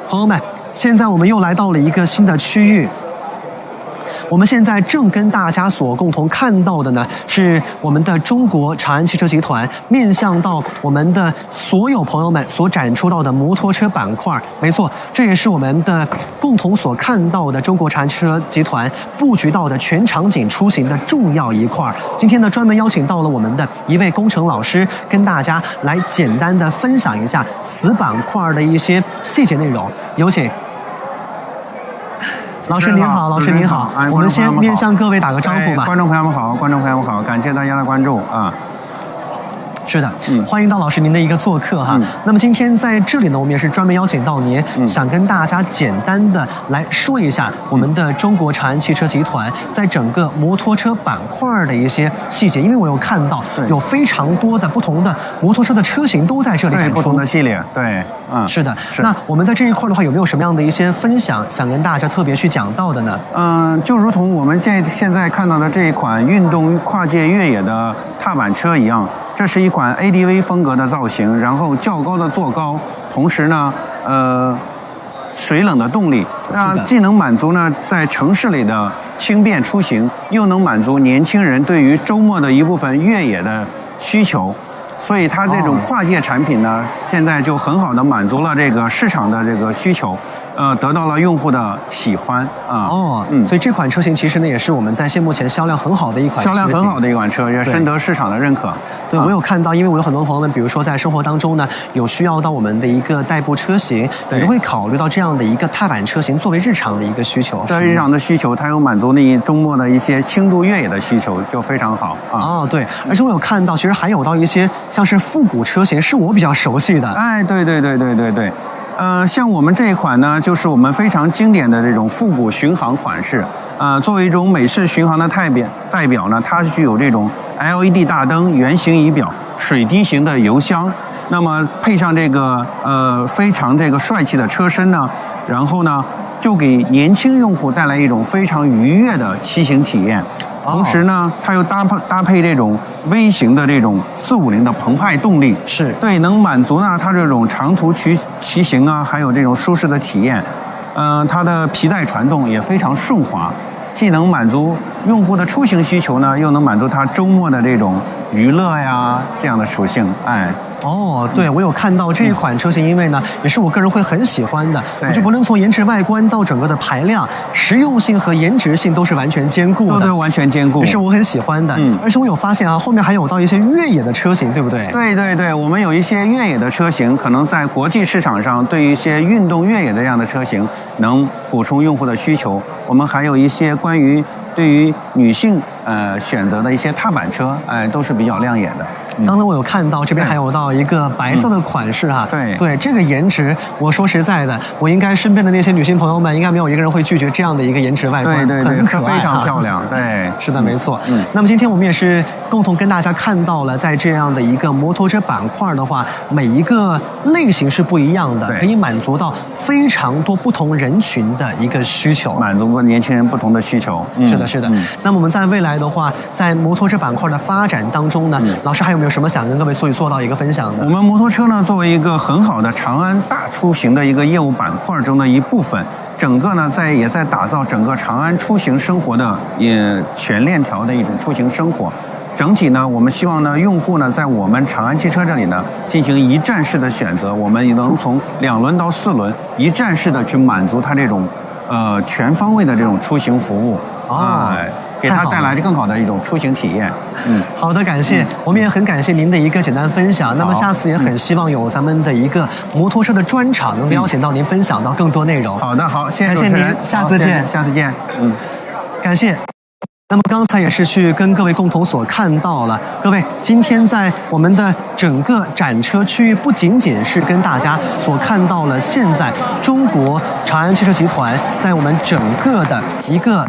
A: 朋友们，现在我们又来到了一个新的区域。我们现在正跟大家所共同看到的呢，是我们的中国长安汽车集团面向到我们的所有朋友们所展出到的摩托车板块。没错，这也是我们的共同所看到的中国长安汽车集团布局到的全场景出行的重要一块。今天呢，专门邀请到了我们的一位工程老师，跟大家来简单的分享一下此板块的一些细节内容。有请。老师您好，老师您好，我们先面向各位打个招呼吧。
B: 观众朋友们好，观众朋友们好，感谢大家的关注啊。
A: 是的，欢迎到老师您的一个做客那么今天在这里呢，我们也是专门邀请到您，想跟大家简单的来说一下我们的中国长安汽车集团在整个摩托车板块的一些细节。因为我有看到有非常多的不同的摩托车的车型都在这里展出，
B: 不同的系列，对，
A: 是的。那我们在这一块的话，有没有什么样的一些分享想跟大家特别去讲到的呢？
B: 就如同我们现在看到的这一款运动跨界越野的踏板车一样。这是一款 ADV 风格的造型，然后较高的坐高，同时呢，水冷的动力，那既能满足呢在城市里的轻便出行，又能满足年轻人对于周末的一部分越野的需求。所以它这种跨界产品呢，现在就很好的满足了这个市场的这个需求，得到了用户的喜欢
A: 所以这款车型其实呢，也是我们在现目前销量很好的一款车型，
B: 销量很好的一款车，也深得市场的认可。
A: 对，我有看到，因为我有很多朋友们，比如说在生活当中呢，有需要到我们的一个代步车型，也会考虑到这样的一个踏板车型作为日常的一个需求。
B: 对日常的需求，它有满足你周末的一些轻度越野的需求，就非常好
A: 对，而且我有看到，其实还有到一些像是复古车型，是我比较熟悉的。
B: 对。像我们这一款呢，就是我们非常经典的这种复古巡航款式。作为一种美式巡航的代表呢，它具有这种 LED 大灯、圆形仪表、水滴型的油箱。那么配上这个非常这个帅气的车身呢，然后呢，就给年轻用户带来一种非常愉悦的骑行体验。同时呢，它又搭配这种微型的这种450的澎湃动力，
A: 是对
B: 能满足呢它这种长途骑行还有这种舒适的体验。它的皮带传动也非常顺滑，既能满足用户的出行需求呢，又能满足他周末的这种娱乐呀这样的属性。
A: 对，我有看到这一款车型，因为呢，也是我个人会很喜欢的。我就不论从颜值外观到整个的排量，实用性和颜值性都是完全兼顾的，
B: 都完全兼顾，
A: 也是我很喜欢的。而且我有发现后面还有到一些越野的车型，对不对？
B: 对，我们有一些越野的车型，可能在国际市场上对于一些运动越野的这样的车型能补充用户的需求。我们还有一些关于对于女性选择的一些踏板车，都是比较亮眼的。
A: 刚才我有看到这边还有到一个白色的款式哈，对，这个颜值，我说实在的，我应该身边的那些女性朋友们，应该没有一个人会拒绝这样的一个颜值外观，
B: 对，
A: 很可爱，
B: 非常漂亮，对，
A: 是的，没错。那么今天我们也是共同跟大家看到了，在这样的一个摩托车板块的话，每一个类型是不一样的，可以满足到非常多不同人群的一个需求，
B: 满足年轻人不同的需求。
A: 是的，是的。那么我们在未来的话，在摩托车板块的发展当中呢，老师还有没有什么想跟各位做到一个分享的？
B: 我们摩托车呢，作为一个很好的长安大出行的一个业务板块中的一部分，整个呢也在打造整个长安出行生活的全链条的一种出行生活。整体呢，我们希望呢，用户呢在我们长安汽车这里呢进行一站式的选择，我们也能从2轮到4轮一站式的去满足它这种全方位的这种出行服务给他带来更好的一种出行体验。
A: 好的，感谢。我们也很感谢您的一个简单分享。那么下次也很希望有咱们的一个摩托车的专场，能够邀请到您分享到更多内容。
B: 好的，好，谢谢
A: 主持人，下次见，
B: 下次见。
A: 感谢。那么刚才也是去跟各位共同所看到了，各位今天在我们的整个展车区域，不仅仅是跟大家所看到了现在中国长安汽车集团在我们整个的一个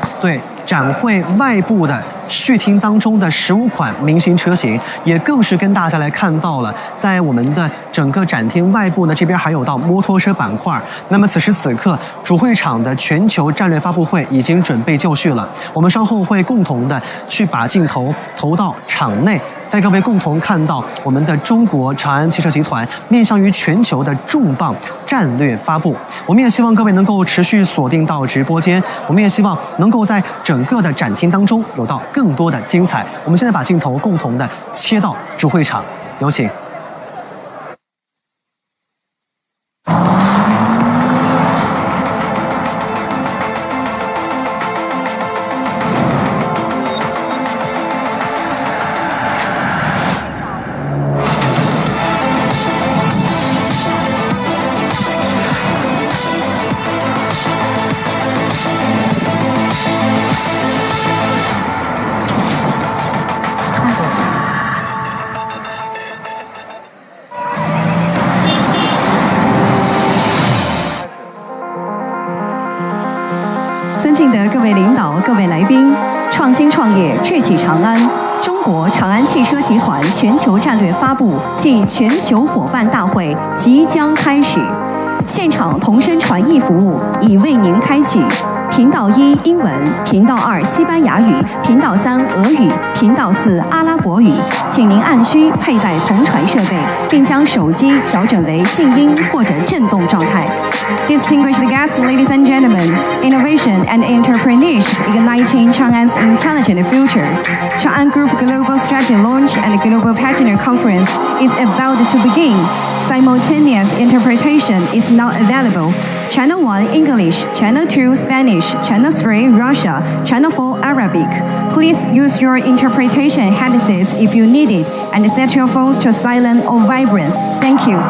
A: 展会外部的序厅当中的15款明星车型，也更是跟大家来看到了，在我们的整个展厅外部呢，这边还有到摩托车板块。那么此时此刻，主会场的全球战略发布会已经准备就绪了，我们稍后会共同的去把镜头投到场内，带各位共同看到我们的中国长安汽车集团面向于全球的重磅战略发布。我们也希望各位能够持续锁定到直播间，我们也希望能够在整个的展厅当中有到更多的精彩。我们现在把镜头共同的切到主会场，有请。
C: 尊敬的各位领导、各位来宾，创新创业智启长安，中国长安汽车集团全球战略发布暨全球伙伴大会即将开始，现场同声传译服务已为您开启。频道1英文，频道2西班牙语，频道3俄语，频道4阿拉伯语，请您按需佩戴同传设备，并将手机调整为静音或者震动状态。Distinguished guests, ladies and gentlemen, innovation and entrepreneurship igniting Chang'an's intelligent future. Chang'an Group Global Strategy Launch and Global Partner Conference is about to begin. Simultaneous interpretation is now available. Channel 1 English, Channel 2 Spanish, Channel 3 Russia, Channel 4 Arabic. Please use your interpretation headsets if you need it, and set your phones to silent or vibrant. Thank you.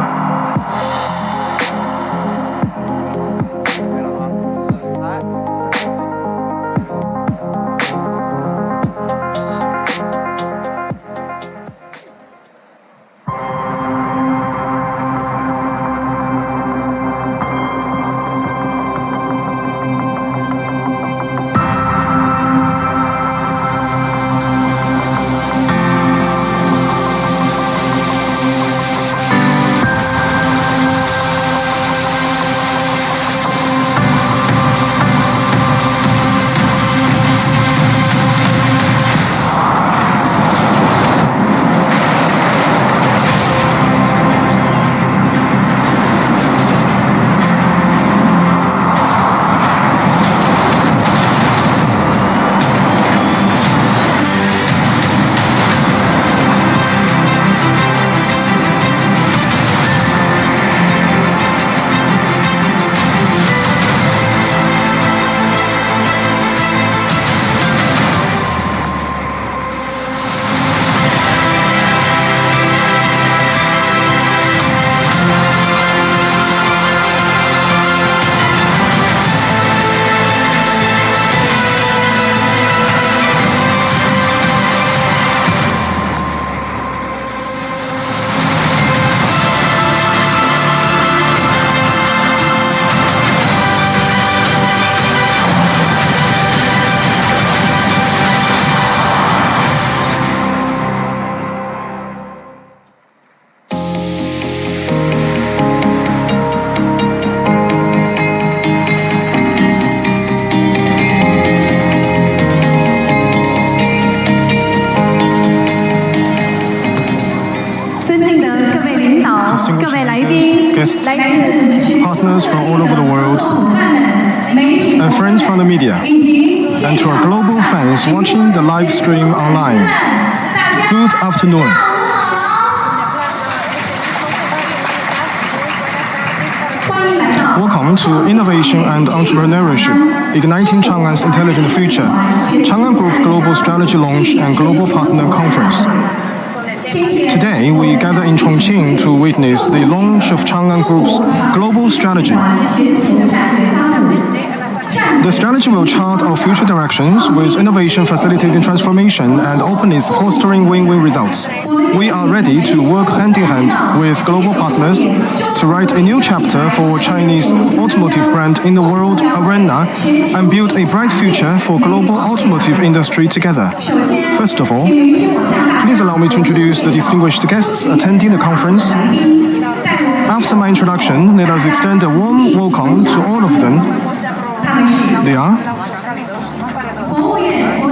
D: and friends from the media, and to our global fans watching the live stream online. Good afternoon. Welcome to Innovation and Entrepreneurship, Igniting Changan's Intelligent Future, Changan Group Global Strategy Launch and Global Partner Conference. Today, we gather in Chongqing to witness the launch of Changan Group's global strategy. The strategy will chart our future directions with innovation facilitating transformation and openness fostering win-win results. We are ready to work hand-in-hand with global partners to write a new chapter for Chinese automotive brand in the world arena and build a bright future for global automotive industry together. First of all, please allow me to introduce the distinguished guests attending the conference. After my introduction, let us extend a warm welcome to all of them. They are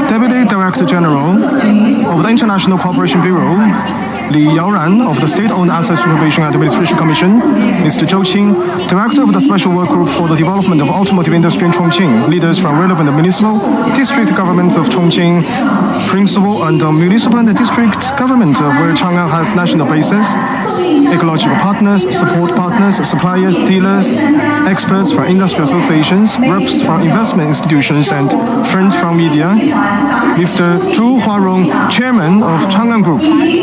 D: Deputy Director General of the International Cooperation Bureau, Li Yaoran of the State-Owned Asset Supervision Administration Commission, Mr. Zhou Qing, Director of the Special Work Group for the Development of Automotive Industry in Chongqing, leaders from relevant municipal, district governments of Chongqing, principal and municipal and district government where Changan has national bases, ecological partners, support partners, suppliers, dealers, experts from industry associations, reps from investment institutions, and friends from media. Mr. Zhu Huarong, Chairman of Changan Group,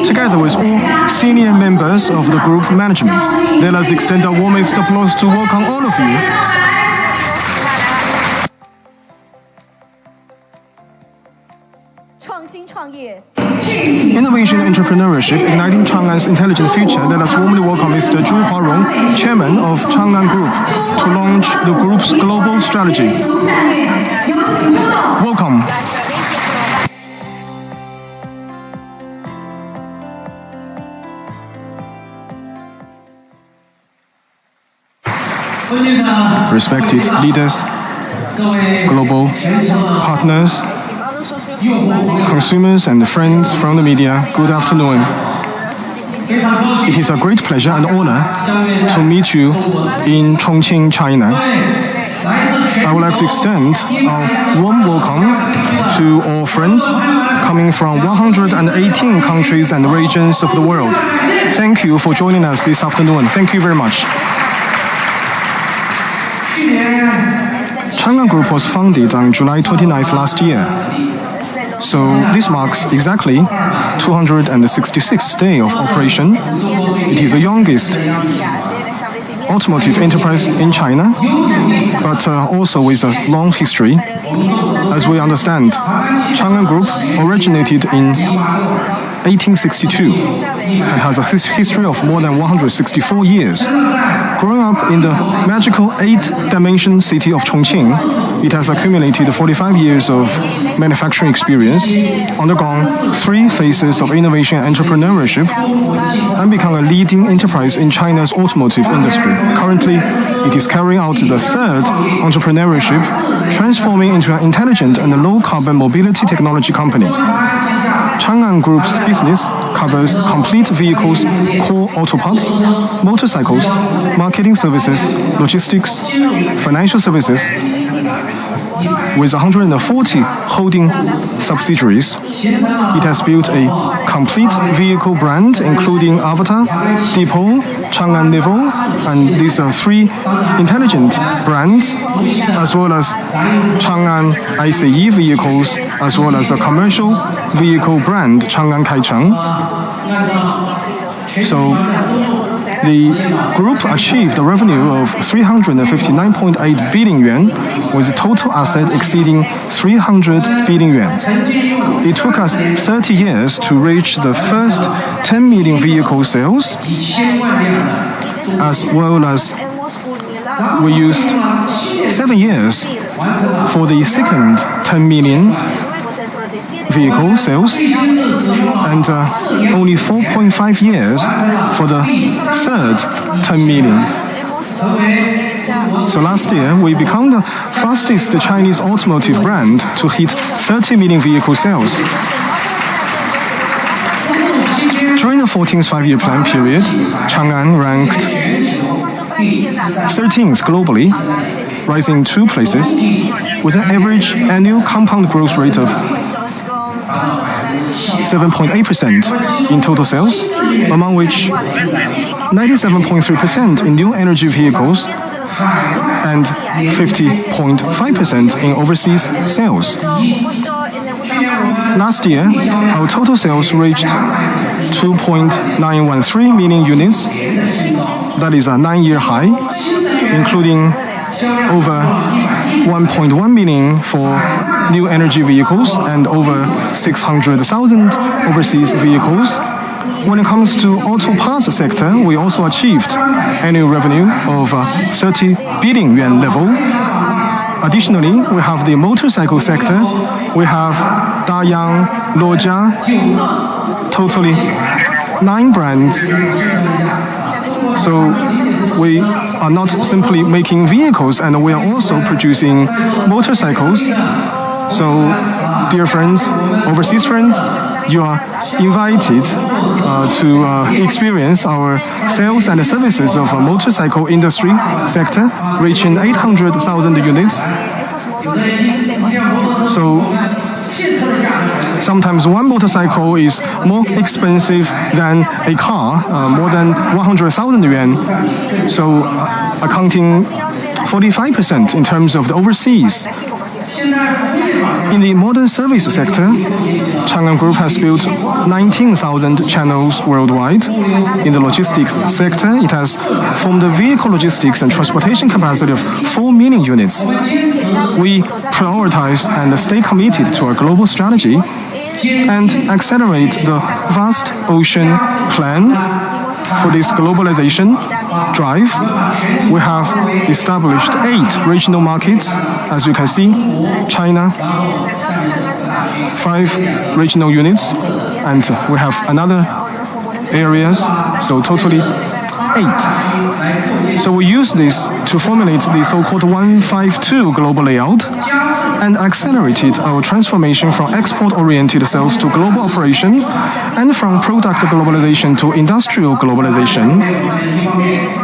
D: together with all senior members of the group management. Let us extend our warmest applause to welcome all of you. Innovation and Entrepreneurship, Igniting Changan's Intelligent Future. Let us warmly welcome Mr. Zhu Huarong, Chairman of Changan Group, to launch the group's global strategy. Welcome. Respected leaders, global partners, consumers and friends from the media, good afternoon. It is a great pleasure and honor to meet you in Chongqing, China. I would like to extend a warm welcome to all friends coming from 118 countries and regions of the world. Thank you for joining us this afternoon. Thank you very much. Changan Group was founded on July 29th last year. So this marks exactly 266th day of operation. It is the youngest automotive enterprise in China, but also with a long history. As we understand, Changan Group originated in 1862 and has a history of more than 164 years. Growing up in the magical 8-dimension city of Chongqing, it has accumulated 45 years of manufacturing experience, undergone 3 phases of innovation and entrepreneurship, and become a leading enterprise in China's automotive industry. Currently, it is carrying out the 3rd entrepreneurship, transforming into an intelligent and low-carbon mobility technology company. Changan Group's business covers complete vehicles, core auto parts, motorcycles, marketing services, logistics, financial services, with 140 holding subsidiaries. It has built a complete vehicle brand, including Avatar, Depot, Changan Level, and these are 3 intelligent brands, as well as Changan ICE vehicles, as well as a commercial vehicle brand, Changan Kaicheng. So, the group achieved a revenue of 359.8 billion yuan, with total asset exceeding 300 billion yuan. It took us 30 years to reach the first 10 million vehicle sales, as well as we used 7 years for the second 10 million vehicle sales, and only 4.5 years for the third 10 million. So last year, we became the fastest Chinese automotive brand to hit 30 million vehicle sales. During the 14th five-year plan period, Changan ranked 13th globally rising in 2 places, with an average annual compound growth rate of 7.8% in total sales, among which 97.3% in new energy vehicles and 50.5% in overseas sales. Last year, our total sales reached 2.913 million units. That is a 9-year high, including over 1.1 million for new energy vehicles and over 600,000 overseas vehicles. When it comes to auto parts sector, we also achieved annual revenue of 30 billion yuan level. Additionally, we have the motorcycle sector. We have Dayang, Lojia, totally 9 brands. So we are not simply making vehicles, and we are also producing motorcycles. So, dear friends, overseas friends, you are invited to experience our sales and services of a motorcycle industry sector, reaching 800,000 units. So, sometimes one motorcycle is more expensive than a car, more than 100,000 yuan. So, accounting 45% in terms of the overseas. In the modern service sector, Changan Group has built 19,000 channels worldwide. In the logistics sector, it has formed a vehicle logistics and transportation capacity of 4 million units. We prioritize and stay committed to our global strategy and accelerate the vast ocean plan. For this globalization drive, we have established 8 regional markets, as you can see, China, 5 regional units, and we have another areas, so totally 8. So we use this to formulate the so-called 152 global layout and accelerated our transformation from export-oriented sales to global operation and from product globalization to industrial globalization.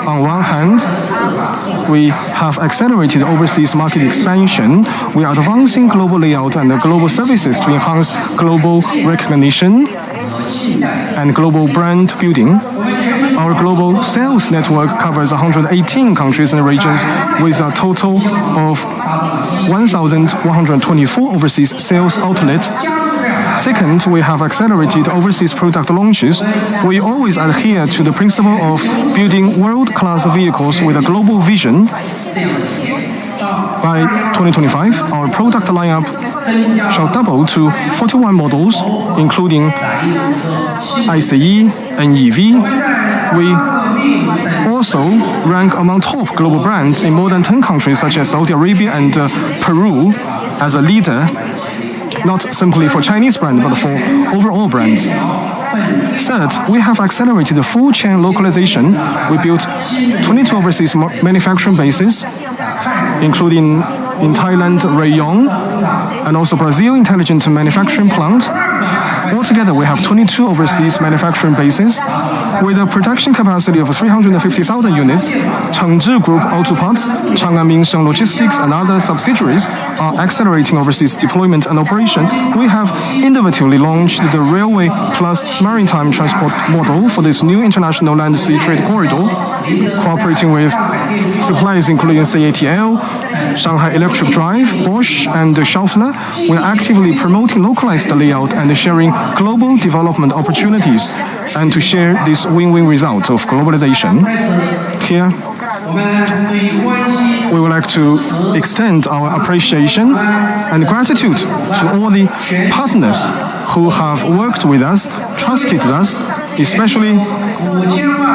D: On one hand, we have accelerated overseas market expansion. We are advancing global layout and global services to enhance global recognition and global brand building. Our global sales network covers 118 countries and regions with a total of 1,124 overseas sales outlets. Second, we have accelerated overseas product launches. We always adhere to the principle of building world-class vehicles with a global vision. By 2025, our product lineup shall double to 41 models, including ICE, NEV. We also rank among top global brands in more than 10 countries such as Saudi Arabia and Peru as a leader, not simply for Chinese brands, but for overall brands. Third, we have accelerated the full chain localization. We built 22 overseas manufacturing bases, including in Thailand, Rayong, and also Brazil Intelligent Manufacturing Plant. Altogether, we have 22 overseas manufacturing bases with a production capacity of 350,000 units. Chengzhi Group Auto Parts, Changan Minsheng Logistics, and other subsidiaries are accelerating overseas deployment and operation. We have innovatively launched the railway plus maritime transport model for this new international land sea trade corridor, cooperating with suppliers including CATL, Shanghai Electric Drive, Bosch, and Schaeffler. We are actively promoting localized layout and sharing global development opportunities, and to share this win-win result of globalization. Here, we would like to extend our appreciation and gratitude to all the partners who have worked with us, trusted us, especially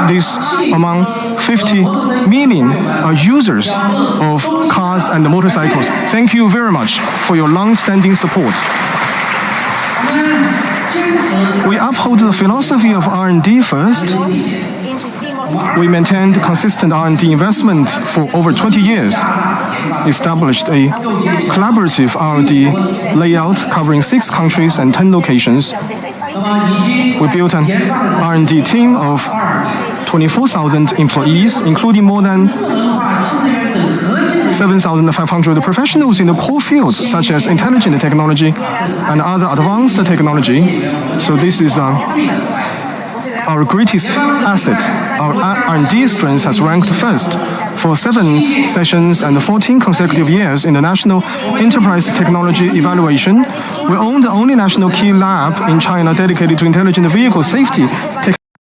D: these among 50 million users of cars and motorcycles. Thank you very much for your long-standing support. We uphold the philosophy of R&D first. We maintained consistent R&D investment for over 20 years, established a collaborative R&D layout covering 6 countries and 10 locations. We built an R&D team of 24,000 employees, including more than 7,500 professionals in the core fields such as intelligent technology and other advanced technology. So this is our greatest asset. Our R&D strength has ranked first for 7 sessions and 14 consecutive years in the National Enterprise Technology Evaluation. We own the only national key lab in China dedicated to intelligent vehicle safety.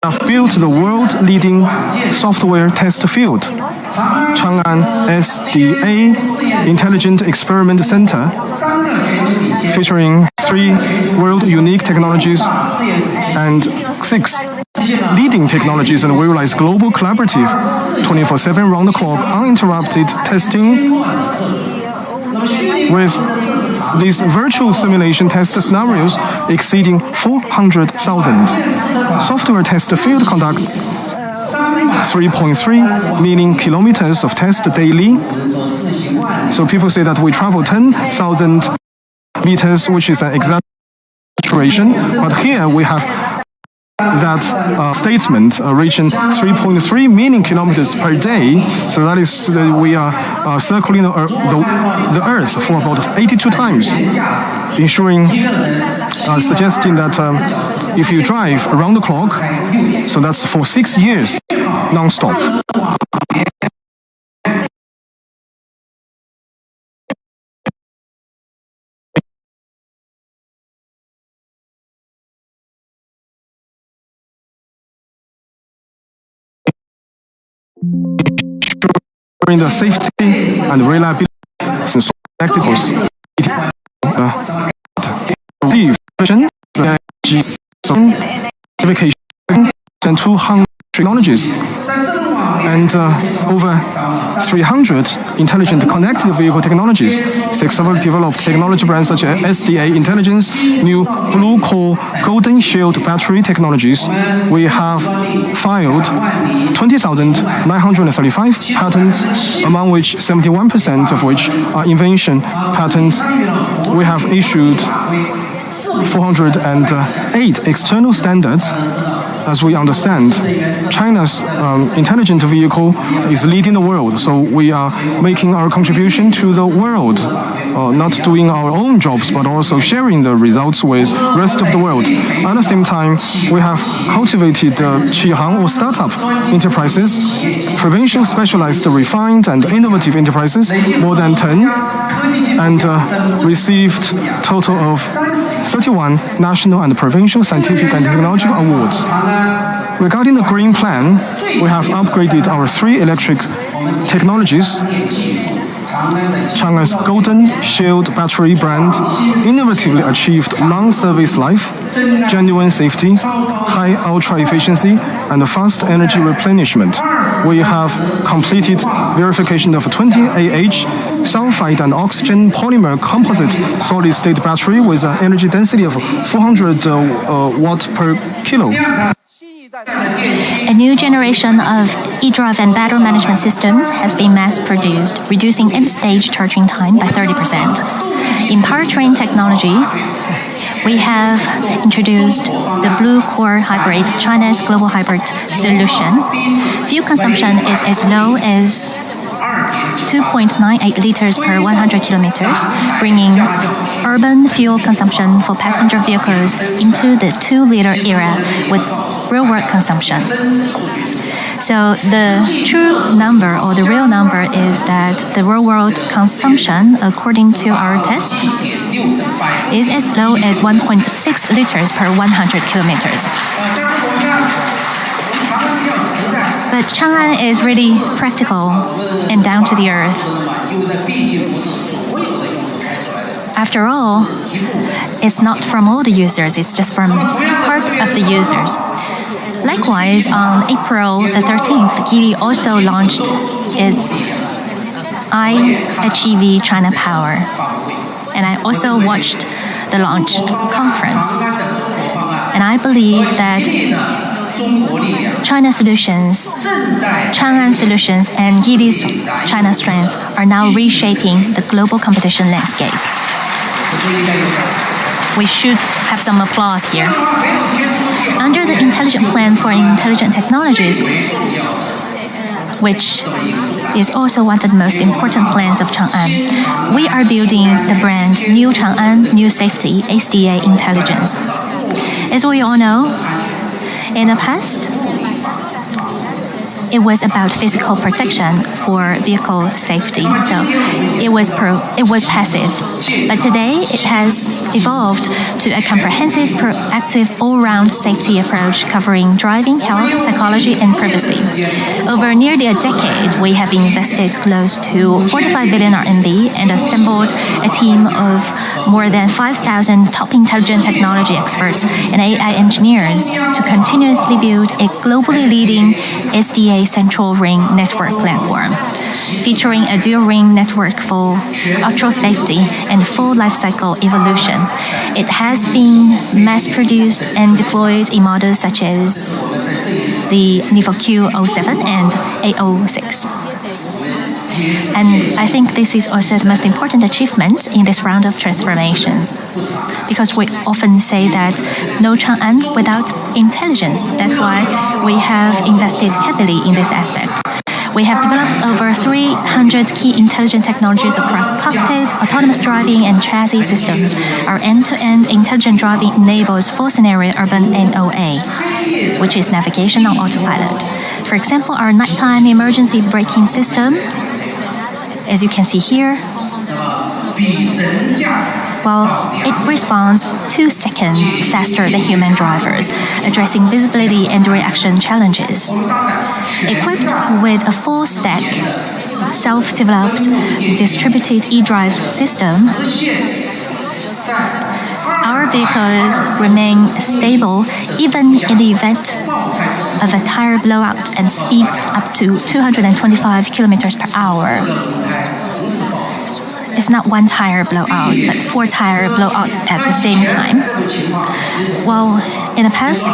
D: Have built the world-leading software test field, Changan SDA Intelligent Experiment Center, featuring 3 world-unique technologies and 6 leading technologies, and we realize global collaborative 24/7 round-the-clock uninterrupted testing with these virtual simulation test scenarios exceeding 400,000. Software test field conducts 3.3 million kilometers of test daily. So people say that we travel 10,000 meters, which is an exaggeration. But here we have that statement reaching 3.3 million kilometers per day. So that is we are circling the Earth for about 82 times, ensuring, suggesting that if you drive around the clock, so that's for 6 years non-stop. Ensuring the safety and reliability of spectacles, and 200 technologies, and over 300 intelligent connected vehicle technologies. 6 developed technology brands such as SDA Intelligence, new Blue Core Golden Shield battery technologies. We have filed 20,935 patents, among which 71% of which are invention patents. We have issued 408 external standards. As we understand, China's intelligent vehicle is leading the world, so we are making our contribution to the world, not doing our own jobs, but also sharing the results with the rest of the world. At the same time, we have cultivated Qihang or startup enterprises, provincial specialized refined and innovative enterprises, more than 10, and received total of 31 national and provincial scientific and technological awards. Regarding the green plan, we have upgraded our 3 electric technologies. Changan's Golden Shield battery brand innovatively achieved long service life, genuine safety, high ultra efficiency, and fast energy replenishment. We have completed verification of 20Ah sulfide and oxygen polymer composite solid-state battery with an energy density of 400 watt per kilo.
E: A new generation of e-drive and battery management systems has been mass-produced, reducing end-stage charging time by 30%. In powertrain technology, we have introduced the Blue Core Hybrid, China's global hybrid solution. Fuel consumption is as low as 2.98 liters per 100 kilometers, bringing urban fuel consumption for passenger vehicles into the 2-liter era with real-world consumption. So the true number or the real number is that the real-world consumption, according to our test, is as low as 1.6 liters per 100 kilometers. But Changan is really practical and down to the earth. After all, it's not from all the users, it's just from part of the users. Likewise, on April the 13th, Geely also launched its iHEV China Power. And I also watched the launch conference. And I believe that China Solutions, Changan Solutions, and Geely's China Strength are now reshaping the global competition landscape. We should have some applause here. Under the Intelligent Plan for Intelligent Technologies, which is also one of the most important plans of Changan. We are building the brand New Changan, New Safety, SDA Intelligence. As we all know, in the past, it was about physical protection for vehicle safety, so it was passive. But today, it has evolved to a comprehensive, proactive, all-round safety approach covering driving, health, psychology, and privacy. Over nearly a decade, we have invested close to 45 billion RMB and assembled a team of more than 5,000 top intelligent technology experts and AI engineers to continuously build a globally leading SDA central ring network platform, featuring a dual ring network for ultra safety and full lifecycle evolution. It has been mass-produced and deployed in models such as the NIFO Q07 and A06. And I think this is also the most important achievement in this round of transformations, because we often say that no Changan without intelligence. That's why we have invested heavily in this aspect. We have developed over 300 key intelligent technologies across cockpit, autonomous driving, and chassis systems. Our end-to-end intelligent driving enables full scenario urban NOA, which is navigation on autopilot. For example, our nighttime emergency braking system, as you can see here, well, it responds 2 seconds faster than human drivers, addressing visibility and reaction challenges. Equipped with a full-stack, self-developed, distributed e-drive system, our vehicles remain stable even in the event of a tire blowout and speeds up to 225 kilometers per hour. It's not one tire blowout, but 4 tire blowout at the same time. Well, in the past,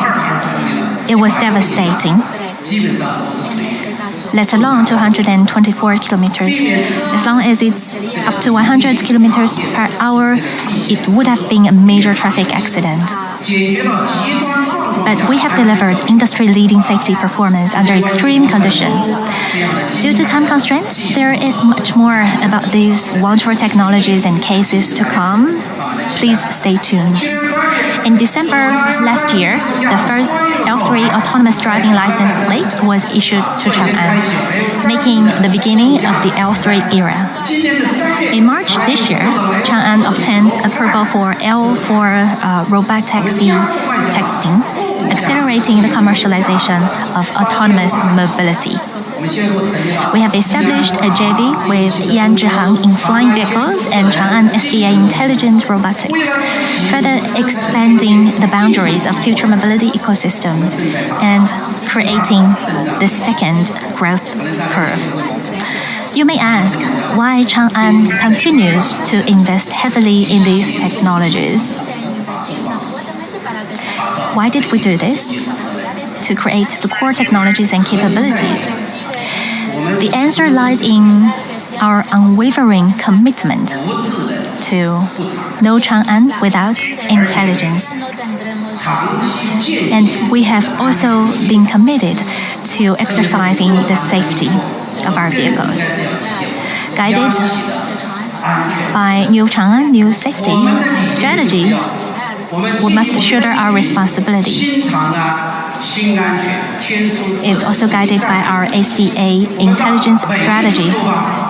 E: it was devastating, let alone 224 kilometers. As long as it's up to 100 kilometers per hour, it would have been a major traffic accident. But we have delivered industry-leading safety performance under extreme conditions. Due to time constraints, there is much more about these wonderful technologies and cases to come. Please stay tuned. In December last year, the first L3 autonomous driving license plate was issued to Changan, making the beginning of the L3 era. In March this year, Changan obtained approval for L4 robot taxi testing, accelerating the commercialization of autonomous mobility. We have established a JV with Yan Zhihang in flying vehicles and Changan SDA Intelligent Robotics, further expanding the boundaries of future mobility ecosystems and creating the second growth curve. You may ask why Changan continues to invest heavily in these technologies. Why did we do this? To create the core technologies and capabilities. The answer lies in our unwavering commitment to no Changan without intelligence. And we have also been committed to exercising the safety of our vehicles. Guided by New Changan, New Safety strategy, we must shoulder our responsibility. It's also guided by our SDA intelligence strategy.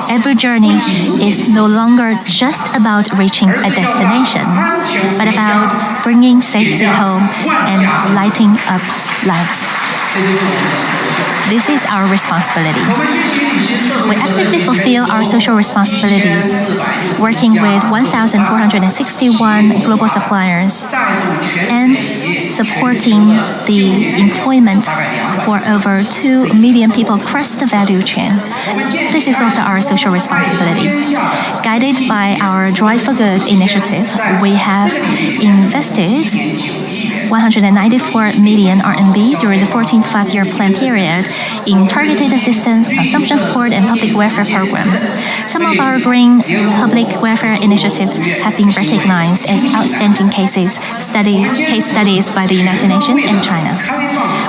E: Every journey is no longer just about reaching a destination, but about bringing safety home and lighting up lives. This is our responsibility. We actively fulfill our social responsibilities, working with 1,461 global suppliers and supporting the employment for over 2 million people across the value chain. This is also our social responsibility. Guided by our Drive for Good initiative, we have invested 194 million RMB during the 14th five-year plan period in targeted assistance, consumption support, and public welfare programs. Some of our green public welfare initiatives have been recognized as outstanding case studies by the United Nations and China.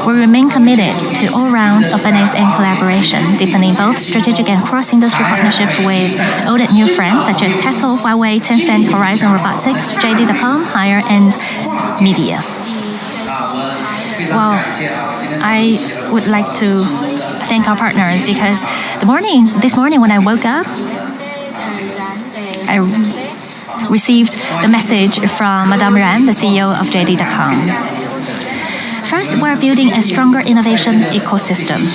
E: We remain committed to all-round openness and collaboration, deepening both strategic and cross-industry partnerships with old and new friends such as Cattle, Huawei, Tencent, Horizon Robotics, JD.com, Haier, and Media. Well, I would like to thank our partners because this morning when I woke up, I received the message from Madame Ran, the CEO of JD.com. First, we're building a stronger innovation ecosystem.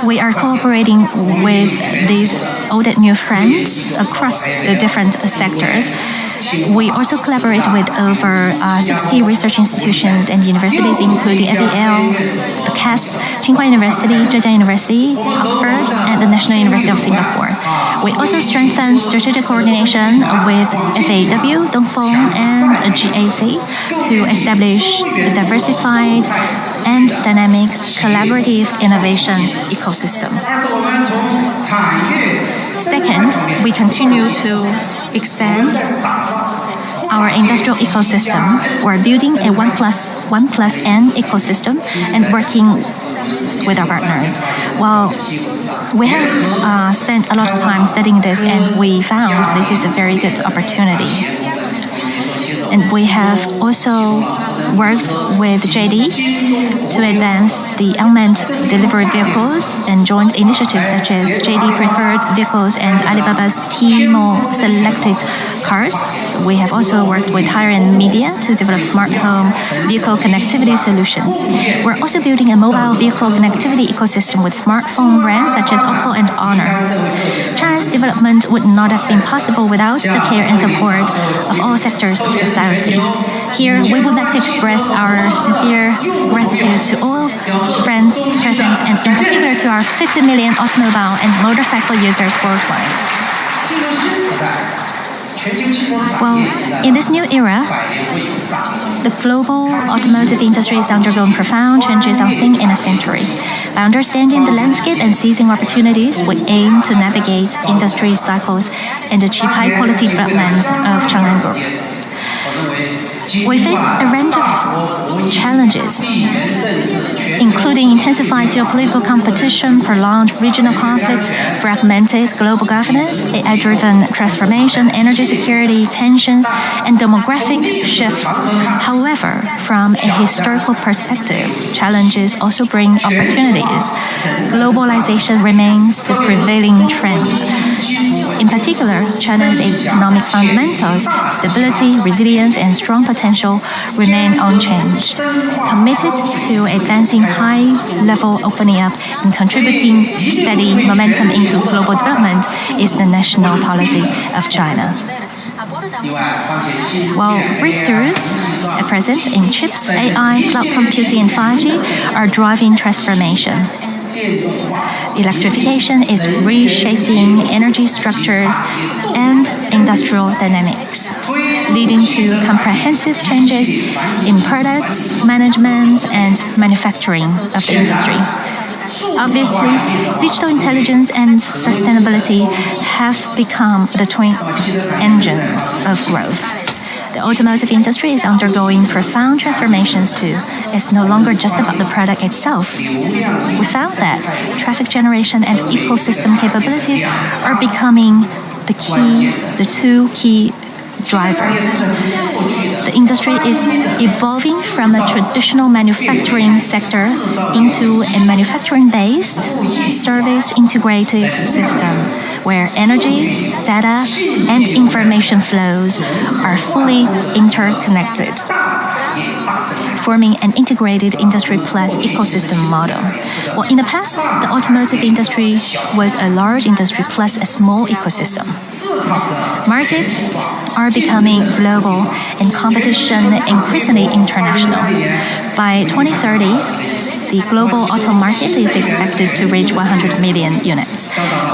E: We are cooperating with these old and new friends across the different sectors. We also collaborate with over 60 research institutions and universities, including FAL, the CAS, Tsinghua University, Zhejiang University, Oxford, and the National University of Singapore. We also strengthen strategic coordination with FAW, Dongfeng, and GAC to establish a diversified and dynamic collaborative innovation ecosystem. Second, we continue to expand our industrial ecosystem. We're building a 1+N ecosystem and working with our partners. Well, we have spent a lot of time studying this, and we found this is a very good opportunity. And we have also worked with JD to advance the unmanned delivery vehicles and joint initiatives such as JD Preferred Vehicles and Alibaba's Tmall Selected Cars. We have also worked with Haier and Media to develop smart home vehicle connectivity solutions. We're also building a mobile vehicle connectivity ecosystem with smartphone brands such as Oppo and Honor. China's development would not have been possible without the care and support of all sectors of society. Here, we would like to express our sincere gratitude to all friends present, and in particular to our 50 million automobile and motorcycle users worldwide. Well, in this new era, the global automotive industry is undergoing profound changes unseen in a century. By understanding the landscape and seizing opportunities, we aim to navigate industry cycles and achieve high-quality development of Changan Group. We face a range of challenges, including intensified geopolitical competition, prolonged regional conflicts, fragmented global governance, AI-driven transformation, energy security, tensions, and demographic shifts. However, from a historical perspective, challenges also bring opportunities. Globalization remains the prevailing trend. In particular, China's economic fundamentals, stability, resilience, and strong potential remain unchanged. Committed to advancing high-level opening up and contributing steady momentum into global development is the national policy of China. While breakthroughs at present in chips, AI, cloud computing, and 5G are driving transformation. Electrification is reshaping energy structures and industrial dynamics, leading to comprehensive changes in products, management, and manufacturing of the industry. Obviously, digital intelligence and sustainability have become the twin engines of growth. The automotive industry is undergoing profound transformations too. It's no longer just about the product itself. We found that traffic generation and ecosystem capabilities are becoming the two key drivers. The industry is evolving from a traditional manufacturing sector into a manufacturing-based, service-integrated system where energy, data, and information flows are fully interconnected, forming an integrated industry plus ecosystem model. Well, in the past, the automotive industry was a large industry plus a small ecosystem. Markets are becoming global and competition increasingly international. By 2030, the global auto market is expected to reach 100 million units,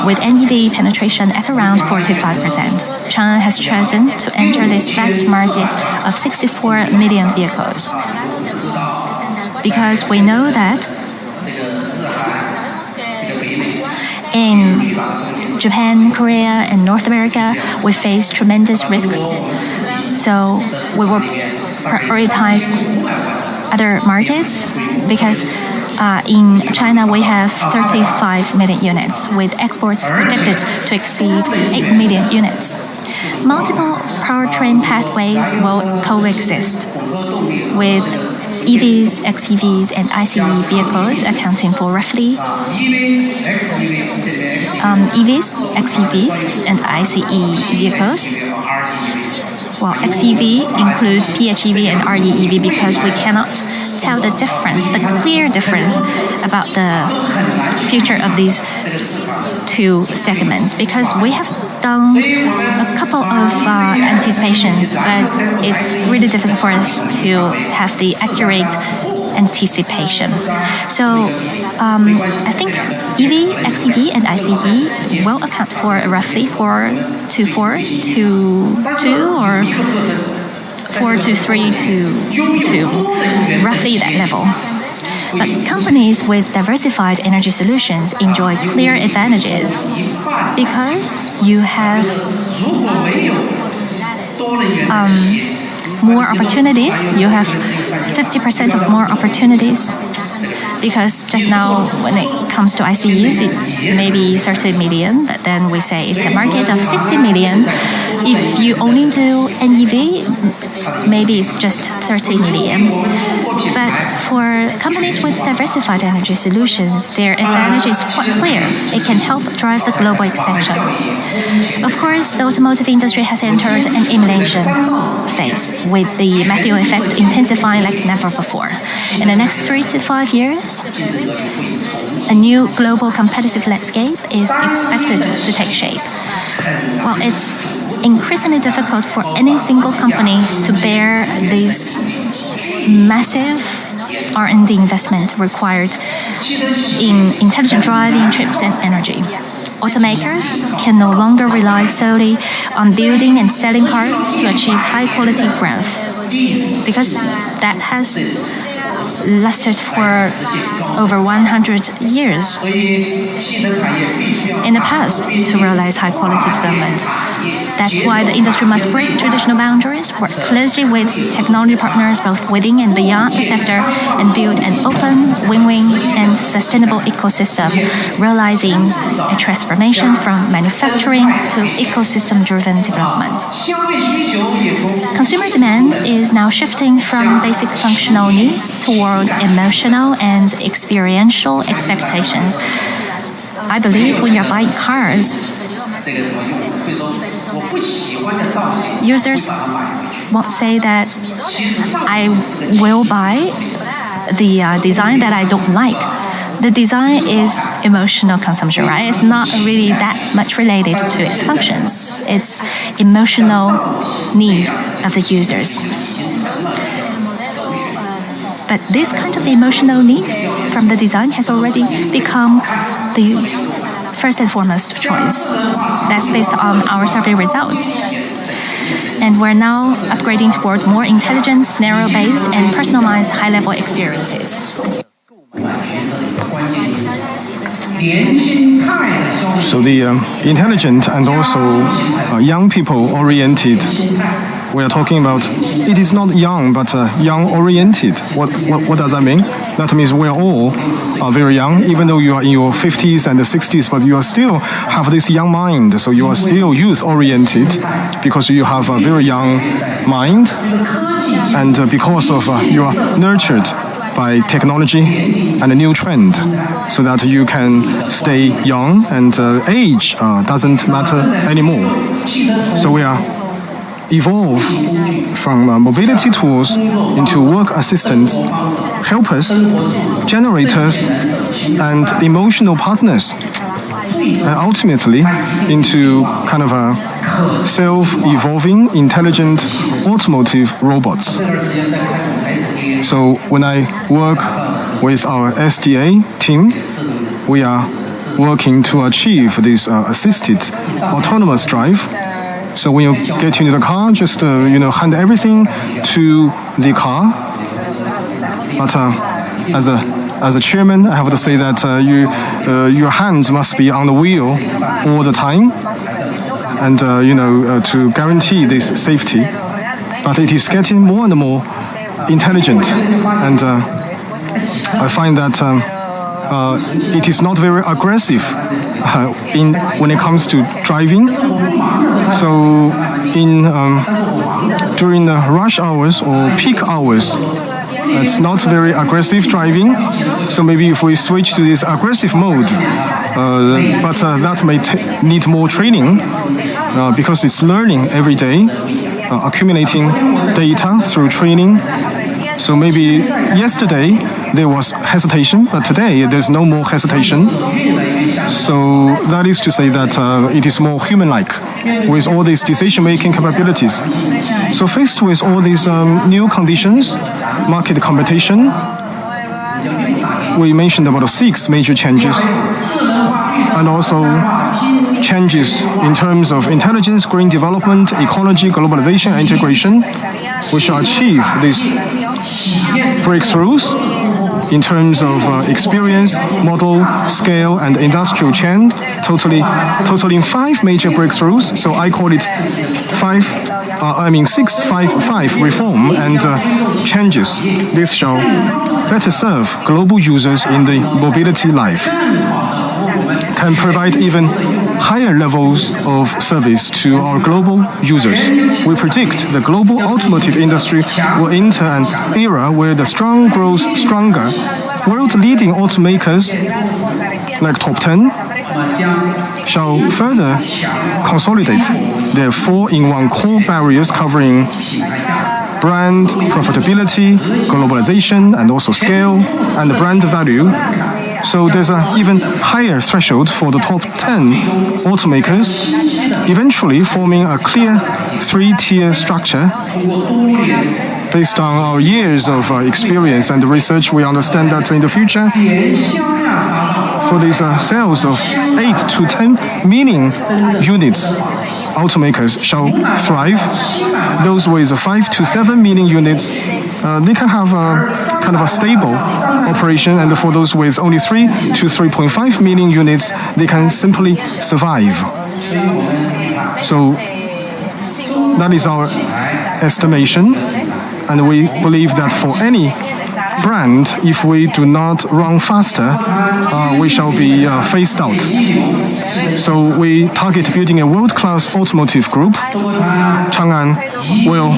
E: with NEV penetration at around 45%. China has chosen to enter this vast market of 64 million vehicles because we know that in Japan, Korea, and North America, we face tremendous risks. So we will prioritize other markets because in China we have 35 million units, with exports predicted to exceed 8 million units. Multiple powertrain pathways will coexist, with EVs, XEVs, and ICE vehicles accounting for roughly EVs, XEVs, and ICE vehicles. Well, XEV includes PHEV and REEV because we cannot tell the difference, the clear difference about the future of these two segments, because we have done a couple of anticipations, but it's really difficult for us to have the accurate anticipation. So I think EV, XEV, and ICE will account for roughly 4 to 4 to 2 or 4 to 3 to 2, roughly that level. But companies with diversified energy solutions enjoy clear advantages because you have more opportunities. You have 50% of more opportunities, because just now when it comes to ICEs, it's maybe 30 million, but then we say it's a market of 60 million. If you only do NEV, maybe it's just 30 million. But for companies with diversified energy solutions, their advantage is quite clear. It can help drive the global expansion. Of course, the automotive industry has entered an emulation phase, with the Matthew effect intensifying like never before. In the next 3 to 5 years, a new global competitive landscape is expected to take shape. Well, it's increasingly difficult for any single company to bear this massive R&D investment required in intelligent driving, chips, and energy. Automakers can no longer rely solely on building and selling cars to achieve high-quality growth, because that has lasted for over 100 years in the past to realize high-quality development. That's why the industry must break traditional boundaries, work closely with technology partners both within and beyond the sector, and build an open, win-win, and sustainable ecosystem, realizing a transformation from manufacturing to ecosystem-driven development. Consumer demand is now shifting from basic functional needs toward emotional and experiential expectations. I believe when you're buying cars, users won't say that I will buy the design that I don't like. The design is emotional consumption, right? It's not really that much related to its functions. It's emotional need of the users. But this kind of emotional need from the design has already become the first and foremost choice. That's based on our survey results. And we're now upgrading toward more intelligent, scenario-based, and personalized high-level experiences.
D: So the intelligent and also young people oriented, we are talking about, it is not young, but young oriented. What does that mean? That means we are all very young, even though you are in your 50s and 60s, but you are still have this young mind. So you are still youth oriented because you have a very young mind, and because of you are nurtured by technology and a new trend, so that you can stay young and age doesn't matter anymore. So we are evolve from mobility tools into work assistants, helpers, generators, and emotional partners, and ultimately into kind of a self-evolving, intelligent automotive robots. So when I work with our SDA team, we are working to achieve this assisted autonomous drive. So when you get into the car, just hand everything to the car. But as a chairman, I have to say that your hands must be on the wheel all the time, and to guarantee this safety. But it is getting more and more intelligent, and I find that it is not very aggressive when it comes to driving. So during the rush hours or peak hours, it's not very aggressive driving. So maybe if we switch to this aggressive mode, but that may need more training because it's learning every day, accumulating data through training. So maybe yesterday there was hesitation, but today there's no more hesitation. So that is to say that it is more human-like with all these decision-making capabilities. So faced with all these new conditions, market competition, we mentioned about 6 major changes, and also changes in terms of intelligence, green development, ecology, globalization, and integration. We shall achieve these breakthroughs in terms of experience, model, scale, and industrial chain, totaling 5 major breakthroughs. So I call it 655 reform and changes. This shall better serve global users in the mobility life, can provide even higher levels of service to our global users. We predict the global automotive industry will enter an era where the strong grows stronger. World-leading automakers like top 10 shall further consolidate their 4-in-1 core barriers covering brand profitability, globalization, and also scale and brand value. So there's an even higher threshold for the top 10 automakers, eventually forming a clear 3-tier structure. Based on our years of experience and research, we understand that in the future, for these sales of 8 to 10 million units, automakers shall thrive. Those with 5 to 7 million units, they can have a kind of a stable operation, and for those with only 3 to 3.5 million units, they can simply survive. So that is our estimation, and we believe that for any brand, if we do not run faster, we shall be phased out. So we target building a world-class automotive group. Changan will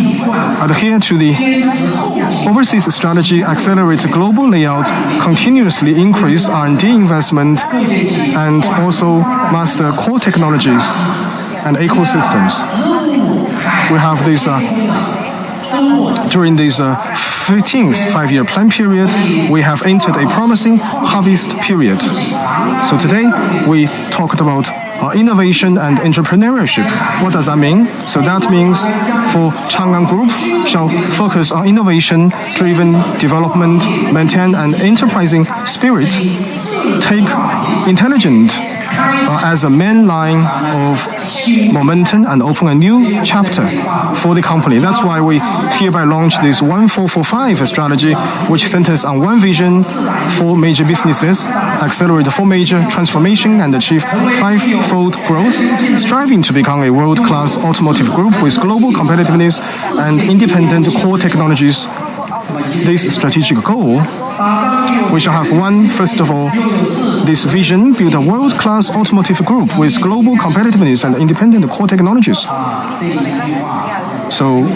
D: adhere to the overseas strategy, accelerate global layout, continuously increase R&D investment, and also master core technologies and ecosystems. We have this during this 15th 5-year plan period, we have entered a promising harvest period. So today we talked about innovation and entrepreneurship. What does that mean? So that means for Changan Group shall focus on innovation-driven development, maintain an enterprising spirit, take intelligent as a main line of momentum and open a new chapter for the company. That's why we hereby launch this 1445 strategy, which centers on one vision, 4 major businesses, accelerate 4 major transformation, and achieve 5-fold growth, striving to become a world-class automotive group with global competitiveness and independent core technologies. This strategic goal, we shall have first of all, this vision, build a world-class automotive group with global competitiveness and independent core technologies. So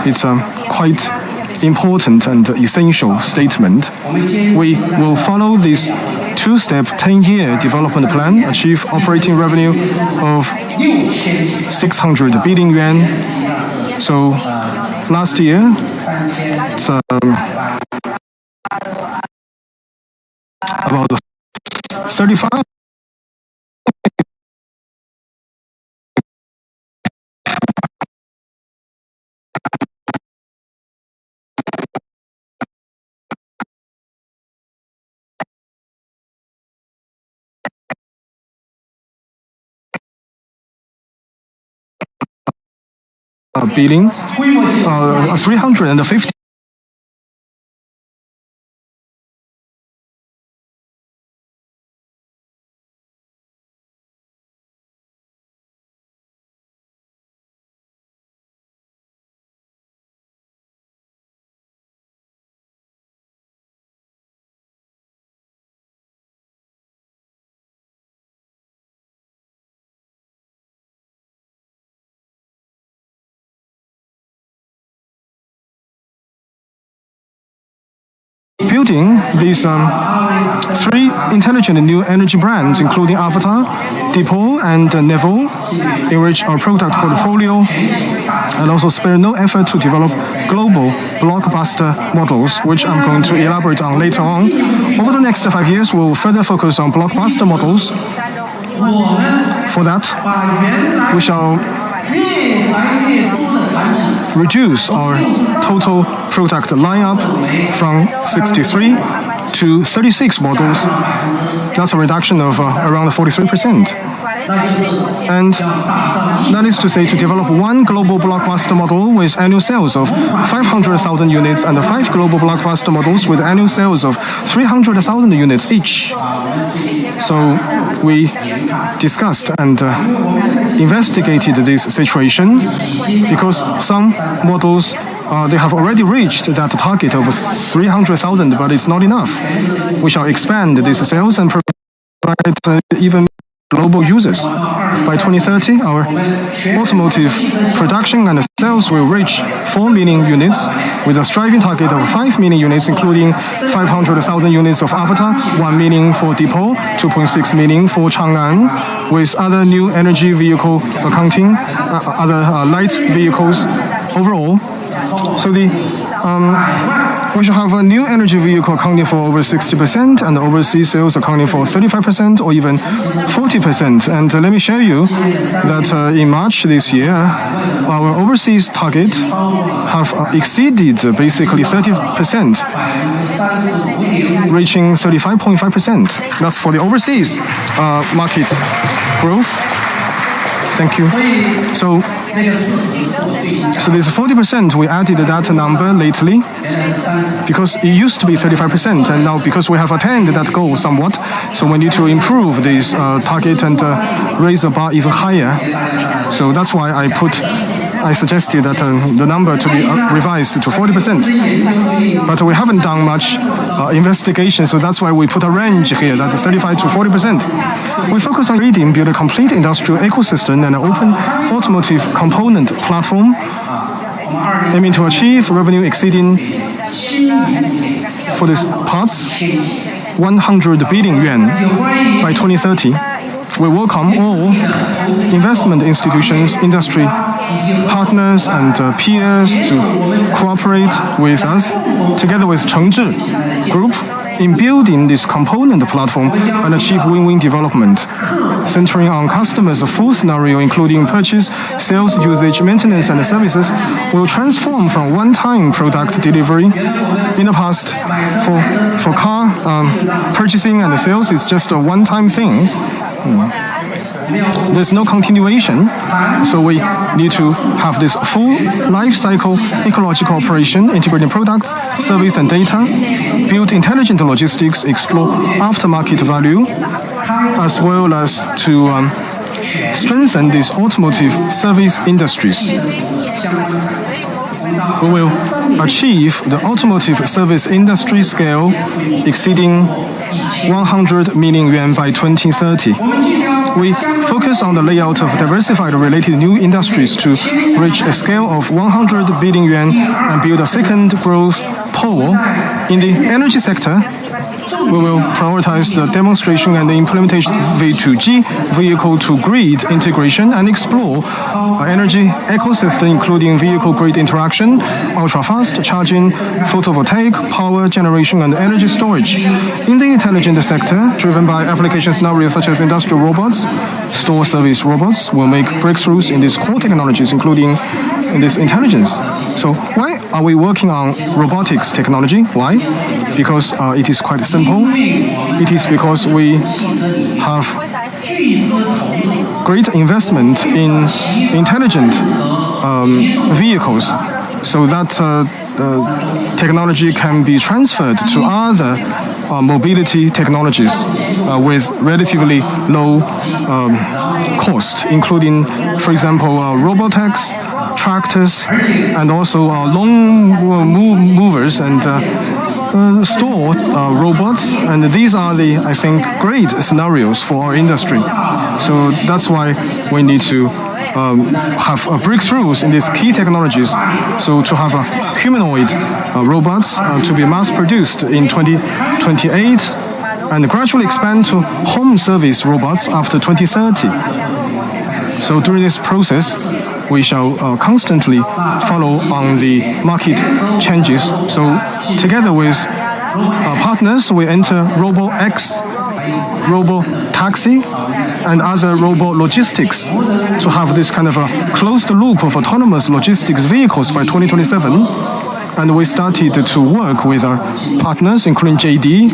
D: it's a quite important and essential statement. We will follow this 2-step 10-year development plan, achieve operating revenue of 600 billion yuan. So last year, it's about 35 billion, 350 building these three intelligent new energy brands, including Avatar, Depot, and Neville, enrich our product portfolio, and also spare no effort to develop global blockbuster models, which I'm going to elaborate on later on. Over the next 5 years, we'll further focus on blockbuster models. For that, we shall reduce our total product lineup from 63 to 36 models. That's a reduction of around 43%. And that is to say, to develop one global blockbuster model with annual sales of 500,000 units and 5 global blockbuster models with annual sales of 300,000 units each. So we discussed and investigated this situation because some models they have already reached that target of 300,000, but it's not enough. We shall expand these sales and provide even global users. By 2030, our automotive production and sales will reach 4 million units, with a striving target of 5 million units, including 500,000 units of Avatar, 1 million for Depot, 2.6 million for Changan, with other new energy vehicle accounting, other light vehicles overall. So we shall have a new energy vehicle accounting for over 60% and overseas sales accounting for 35% or even 40%. And let me show you that in March this year, our overseas target have exceeded basically 30%, reaching 35.5%. That's for the overseas market growth. Thank you. So this 40%, we added that number lately because it used to be 35%, and now because we have attained that goal somewhat, so we need to improve this target and raise the bar even higher. So that's why I suggested that the number to be revised to 40%. But we haven't done much investigation, so that's why we put a range here, that's 35 to 40%. We focus on build a complete industrial ecosystem and an open automotive component platform, aiming to achieve revenue exceeding, for these parts, 100 billion yuan by 2030. We welcome all investment institutions, industry partners, and peers to cooperate with us, together with Chengzhi Group, in building this component platform and achieve win-win development, centering on customers' full scenario, including purchase, sales, usage, maintenance, and services, will transform from one-time product delivery. In the past, for car purchasing and sales, it's just a one-time thing. There's no continuation, so we need to have this full life cycle ecological operation, integrating products, service, and data, build intelligent logistics, explore aftermarket value, as well as to strengthen these automotive service industries. We will achieve the automotive service industry scale exceeding 100 million yuan by 2030. We focus on the layout of diversified related new industries to reach a scale of 100 billion yuan and build a second growth pole. In the energy sector, we will prioritize the demonstration and the implementation of V2G, vehicle-to-grid integration, and explore energy ecosystem, including vehicle-grid interaction, ultra-fast charging, photovoltaic power generation, and energy storage. In the intelligent sector, driven by application scenarios such as industrial robots, store service robots will make breakthroughs in these core technologies, including in this intelligence. So why are we working on robotics technology? Why? Because it is quite simple. It is because we have great investment in intelligent vehicles, so that technology can be transferred to other mobility technologies with relatively low cost, including, for example, robotaxis, tractors, and also long movers and store robots. And these are the, I think, great scenarios for our industry. So that's why we need to have breakthroughs in these key technologies. So to have humanoid robots to be mass-produced in 2028 and gradually expand to home service robots after 2030. So during this process, we shall constantly follow on the market changes. So together with partners, we enter Robo-X, Robo-Taxi, and other robo-logistics to have this kind of a closed loop of autonomous logistics vehicles by 2027. And we started to work with our partners, including JD,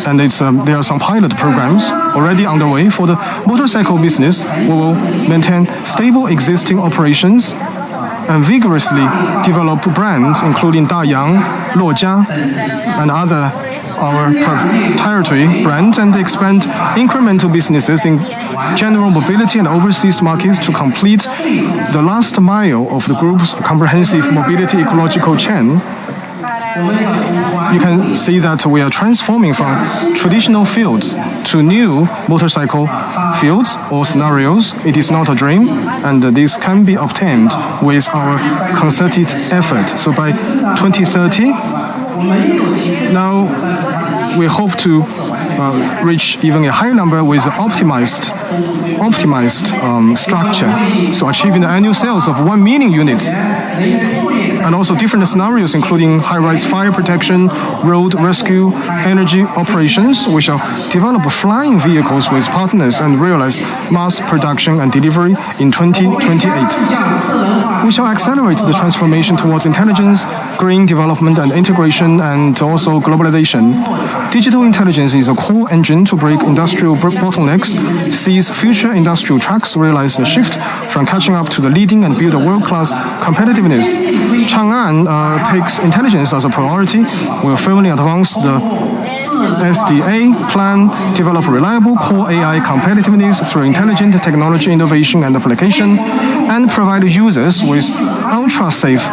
D: and there are some pilot programs already underway. For the motorcycle business, we will maintain stable existing operations and vigorously develop brands, including Dayang, Luojia, and other our proprietary brand, and expand incremental businesses in general mobility and overseas markets to complete the last mile of the group's comprehensive mobility ecological chain. You can see that we are transforming from traditional fields to new motorcycle fields or scenarios. It is not a dream, and this can be obtained with our concerted effort. So by 2030, now we hope to reach even a higher number with optimized structure. So achieving the annual sales of 1 million units. And also different scenarios, including high-rise fire protection, road rescue, energy operations. We shall develop flying vehicles with partners and realize mass production and delivery in 2028. We shall accelerate the transformation towards intelligence, green development and integration, and also globalization. Digital intelligence is a core engine to break industrial bottlenecks, seize future industrial tracks, realize a shift from catching up to the leading, and build a world-class competitiveness. Changan takes intelligence as a priority. Will firmly advance the SDA plan, develop reliable core AI competitiveness through intelligent technology innovation and application, and provide users with ultra-safe,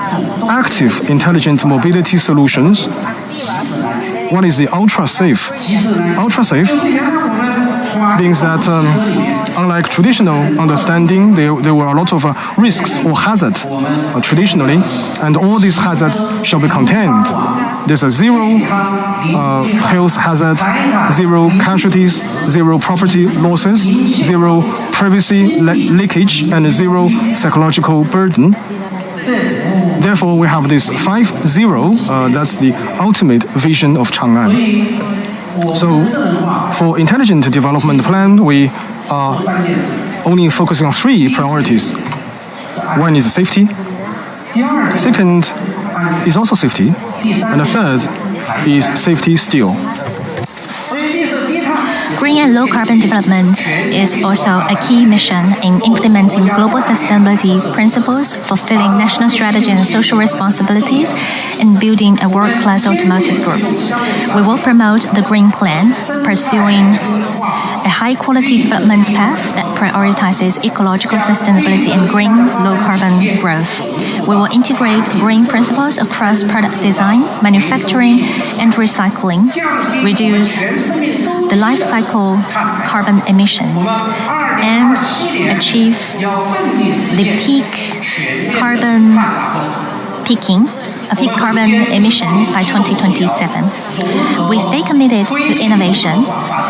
D: active intelligent mobility solutions. What is the ultra-safe? Ultra-safe means that unlike traditional understanding, there were a lot of risks or hazards traditionally, and all these hazards shall be contained. There's a zero health hazard, zero casualties, zero property losses, zero privacy leakage, and zero psychological burden. Therefore, we have this 5-0, that's the ultimate vision of Changan. So, for intelligent development plan, we are only focusing on 3 priorities. One is safety, second is also safety, and the third is safety still.
E: Green and low-carbon development is also a key mission in implementing global sustainability principles, fulfilling national strategy and social responsibilities, and building a world-class automotive group. We will promote the Green Plan, pursuing a high-quality development path that prioritizes ecological sustainability and green, low-carbon growth. We will integrate green principles across product design, manufacturing, and recycling, reduce the life cycle carbon emissions, and achieve the peak carbon emissions by 2027. We stay committed to innovation,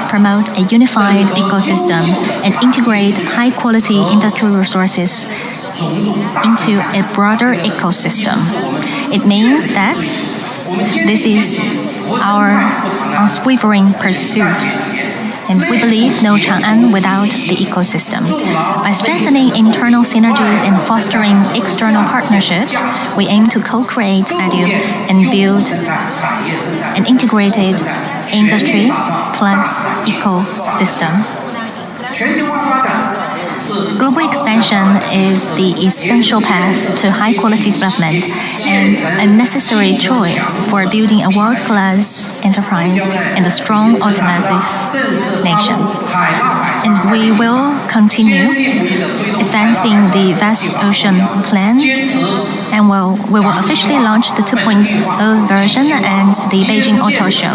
E: promote a unified ecosystem, and integrate high-quality industrial resources into a broader ecosystem. It means that this is our unswavering pursuit, and we believe no Changan without the ecosystem. By strengthening internal synergies and fostering external partnerships, we aim to co-create value and build an integrated industry plus ecosystem. Global expansion is the essential path to high-quality development and a necessary choice for building a world-class enterprise and a strong automotive nation. And we will continue advancing the Vast Ocean Plan, and we will officially launch the 2.0 version and the Beijing Auto Show.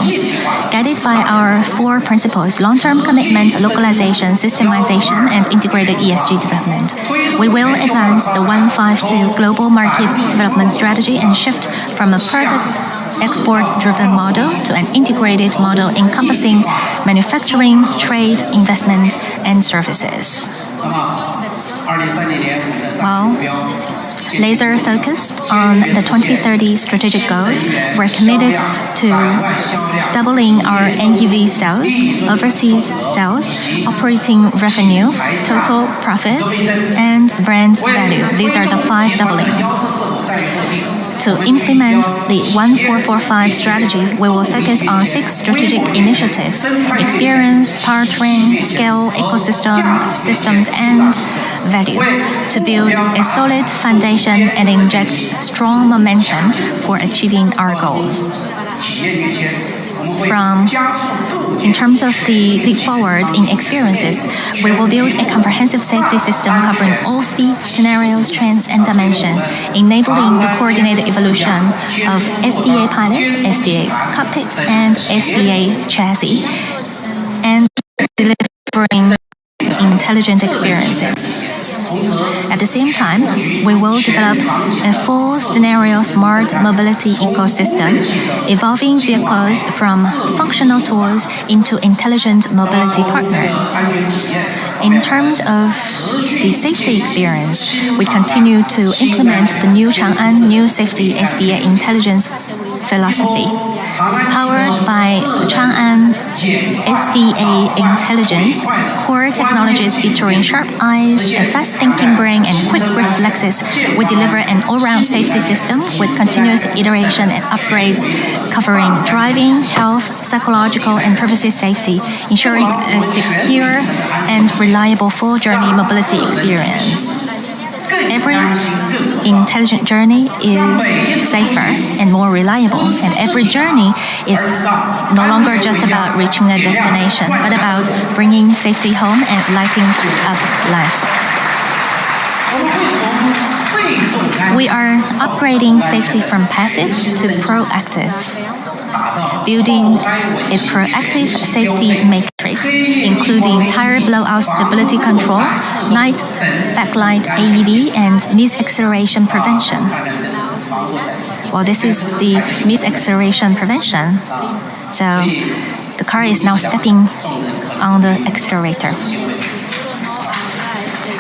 E: Guided by our 4 principles: long-term commitment, localization, systemization, and integrated ESG development, we will advance the 152 global market development strategy and shift from a product export-driven model to an integrated model encompassing manufacturing, trade, investment, and services. While laser focused on the 2030 strategic goals, we're committed to doubling our NEV sales, overseas sales, operating revenue, total profits, and brand value. These are the 5 doublings. To implement the 1445 strategy, we will focus on 6 strategic initiatives: experience, powertrain, scale, ecosystem, systems, and value, to build a solid foundation and inject strong momentum for achieving our goals. In terms of the leap forward in experiences, we will build a comprehensive safety system covering all speeds, scenarios, trends, and dimensions, enabling the coordinated evolution of SDA pilot, SDA cockpit, and SDA chassis, and delivering intelligent experiences. At the same time, we will develop a full scenario smart mobility ecosystem, evolving vehicles from functional tools into intelligent mobility partners. In terms of the safety experience, we continue to implement the new Changan New Safety SDA Intelligence philosophy. Powered by Changan SDA Intelligence, core technologies featuring sharp eyes, a fast-thinking brain, and quick reflexes, we deliver an all-round safety system with continuous iteration and upgrades covering driving, health, psychological, and privacy safety, ensuring a secure and reliable full-journey mobility experience. Every intelligent journey is safer and more reliable, and every journey is no longer just about reaching a destination, but about bringing safety home and lighting up lives. We are upgrading safety from passive to proactive, building a proactive safety matrix, including tire blowout stability control, night backlight AEB, and misacceleration prevention. Well, this is the misacceleration prevention. So the car is now stepping on the accelerator.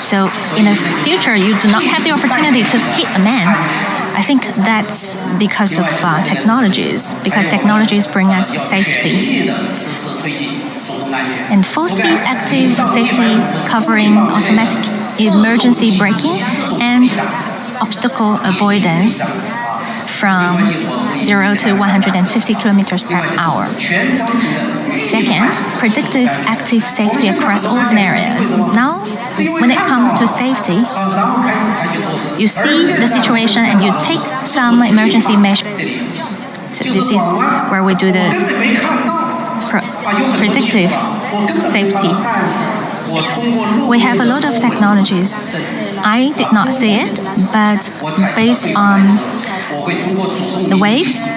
E: So in the future, you do not have the opportunity to hit a man. I think that's because of technologies, because technologies bring us safety. And full-speed active safety covering automatic emergency braking and obstacle avoidance from 0 to 150 kilometers per hour. Second, predictive active safety across all scenarios. Now, when it comes to safety, you see the situation and you take some emergency measures. So this is where we do the predictive safety. We have a lot of technologies. I did not see it, but based on the waves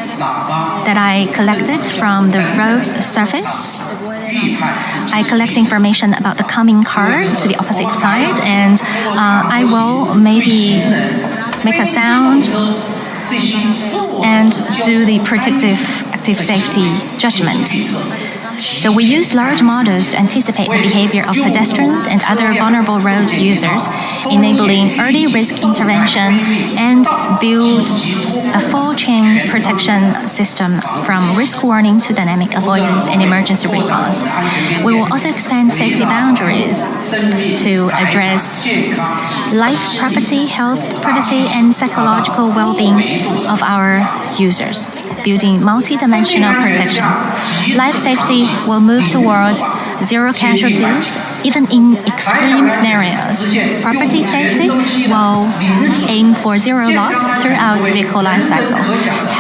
E: that I collected from the road surface, I collect information about the coming car to the opposite side, and I will maybe make a sound and do the predictive active safety judgment. So we use large models to anticipate the behavior of pedestrians and other vulnerable road users, enabling early risk intervention and build a full chain protection system from risk warning to dynamic avoidance and emergency response. We will also expand safety boundaries to address life, property, health, privacy, and psychological well-being of our users, building multi-dimensional protection. Life safety will move toward zero casualties even in extreme scenarios. Property safety will aim for zero loss throughout the vehicle life cycle.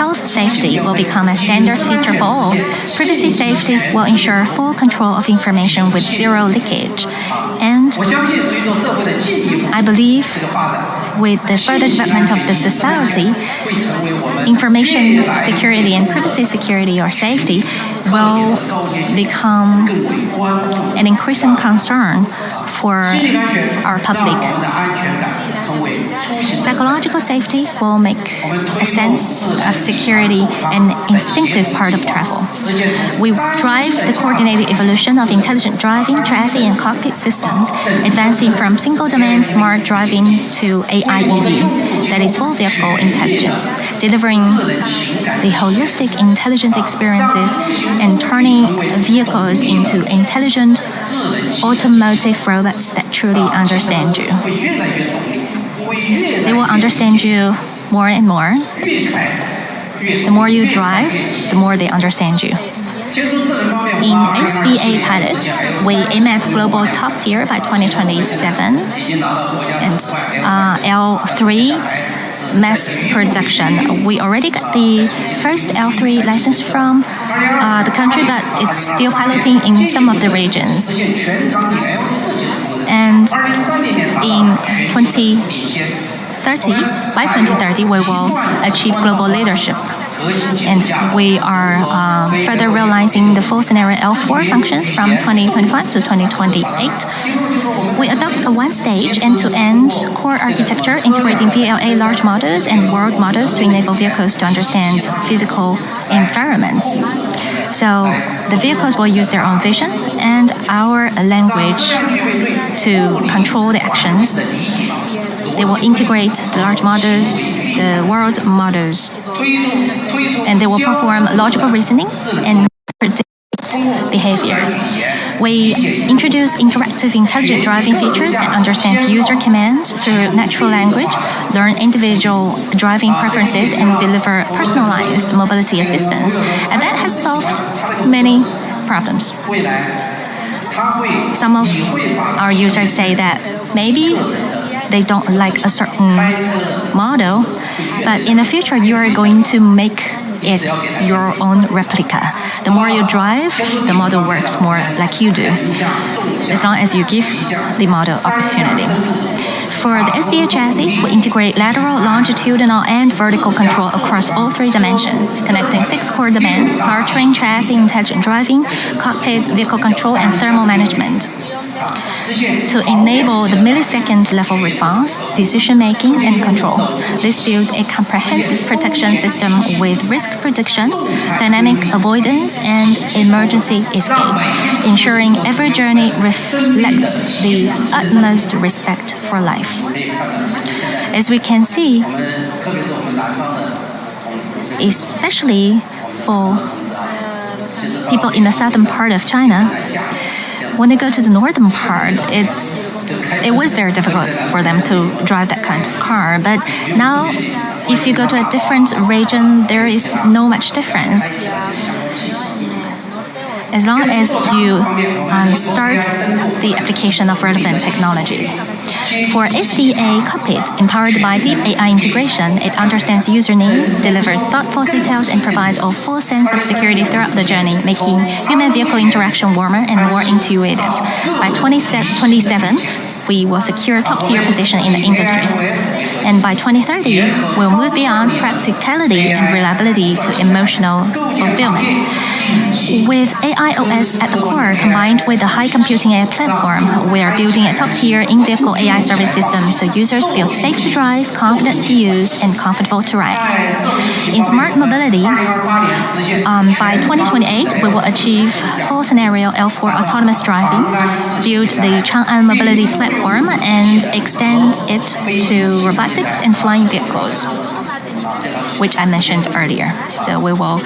E: Health safety will become a standard feature for all. Privacy safety will ensure full control of information with zero leakage. And I believe with the further development of the society, information security and privacy security or safety will become an increasing concern for our public. Psychological safety will make a sense of security an instinctive part of travel. We drive the coordinated evolution of intelligent driving, chassis, and cockpit systems, advancing from single-domain smart driving to AI EV, that is full vehicle intelligence, delivering the holistic intelligent experiences and turning vehicles into intelligent automotive robots that truly understand you. They will understand you more and more. The more you drive, the more they understand you. In SDA pilot, we aim at global top tier by 2027 and L3 mass production. We already got the first L3 license from the country, but it's still piloting in some of the regions. And in 2030, we will achieve global leadership. And we are further realizing the full scenario L4 functions from 2025 to 2028. We adopt a one-stage end-to-end core architecture integrating VLA large models and world models to enable vehicles to understand physical environments. So the vehicles will use their own vision and our language to control the actions. They will integrate the large models, the world models, and they will perform logical reasoning and predict behaviors. We introduce interactive intelligent driving features that understand user commands through natural language, learn individual driving preferences, and deliver personalized mobility assistance. And that has solved many problems. Some of our users say that maybe they don't like a certain model, but in the future you are going to make it your own replica. The more you drive, the model works more like you do, as long as you give the model opportunity. For the SDA chassis, we integrate lateral, longitudinal, and vertical control across all three dimensions, connecting 6 core domains: powertrain, chassis, intelligent driving, cockpit, vehicle control, and thermal management, to enable the millisecond level response, decision-making, and control. This builds a comprehensive protection system with risk prediction, dynamic avoidance, and emergency escape, ensuring every journey reflects the utmost respect for life. As we can see, especially for people in the southern part of China, when they go to the northern part, it was very difficult for them to drive that kind of car. But now, if you go to a different region, there is no much difference. As long as you start the application of relevant technologies. For SDA cockpit, empowered by deep AI integration, it understands user needs, delivers thoughtful details, and provides a full sense of security throughout the journey, making human-vehicle interaction warmer and more intuitive. By 2027, we will secure top-tier position in the industry. And by 2030, we'll move beyond practicality and reliability to emotional fulfillment. With AIOS at the core, combined with a high computing AI platform, we are building a top-tier in-vehicle AI service system so users feel safe to drive, confident to use, and comfortable to ride. In smart mobility, by 2028, we will achieve full scenario L4 autonomous driving, build the Changan mobility platform, and extend it to robotics and flying vehicles, which I mentioned earlier. So we will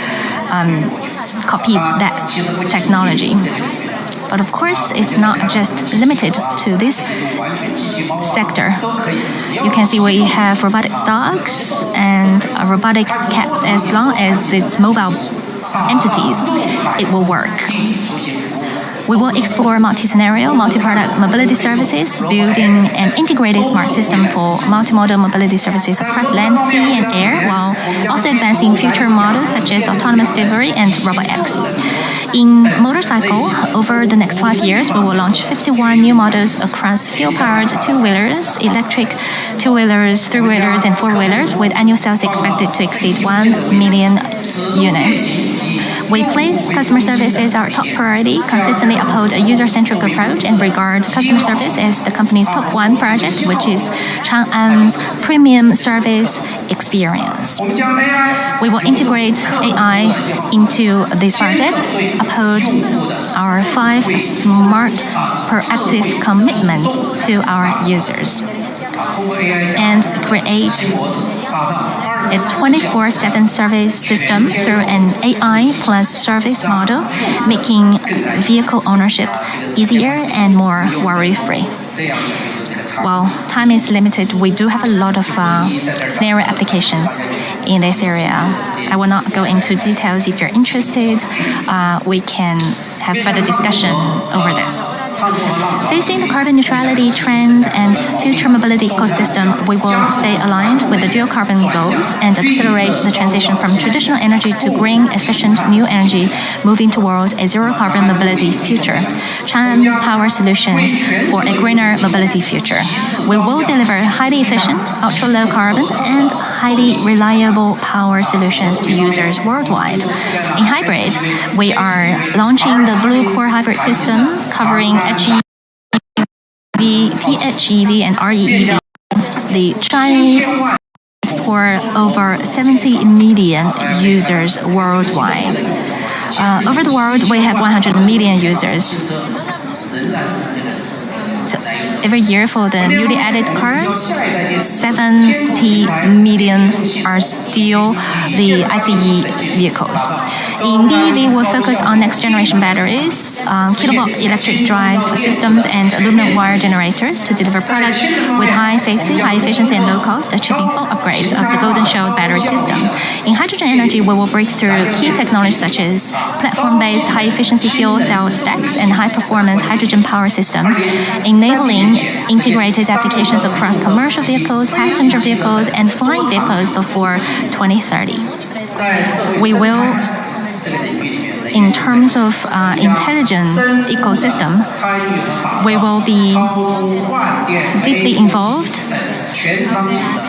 E: copy that technology. But of course, it's not just limited to this sector. You can see we have robotic dogs and robotic cats. As long as it's mobile entities, it will work. We will explore multi-scenario, multi-product mobility services, building an integrated smart system for multimodal mobility services across land, sea, and air, while also advancing future models such as autonomous delivery and RobotX. In motorcycle, over the next 5 years, we will launch 51 new models across fuel-powered two-wheelers, electric two-wheelers, three-wheelers, and four-wheelers, with annual sales expected to exceed 1 million units. We place customer service as our top priority, consistently uphold a user-centric approach, and regard customer service as the company's top one project, which is Changan's premium service experience. We will integrate AI into this project, uphold our 5 smart, proactive commitments to our users, and create a 24/7 service system through an AI plus service model, making vehicle ownership easier and more worry-free. Well, time is limited. We do have a lot of scenario applications in this area. I will not go into details. If you're interested, we can have further discussion over this. Facing the carbon neutrality trend and future mobility ecosystem, we will stay aligned with the dual carbon goals and accelerate the transition from traditional energy to green, efficient new energy, moving toward a zero carbon mobility future. Changan Power Solutions for a greener mobility future. We will deliver highly efficient, ultra low carbon, and highly reliable power solutions to users worldwide. In hybrid, we are launching the Blue Core Hybrid system covering HEV, PHEV, and REEV. The Chinese for over 70 million users worldwide. Over the world, we have 100 million users. So every year for the newly added cars, 70 million are still the ICE vehicles. In BEV, we'll focus on next-generation batteries, kilowatt electric drive systems, and aluminum wire generators to deliver products with high safety, high efficiency, and low cost, achieving full upgrades of the Golden Shell battery system. In hydrogen energy, we will break through key technologies such as platform-based high-efficiency fuel cell stacks and high-performance hydrogen power systems, enabling integrated applications across commercial vehicles, passenger vehicles, and flying vehicles before 2030. We will, in terms of intelligence ecosystem, we will be deeply involved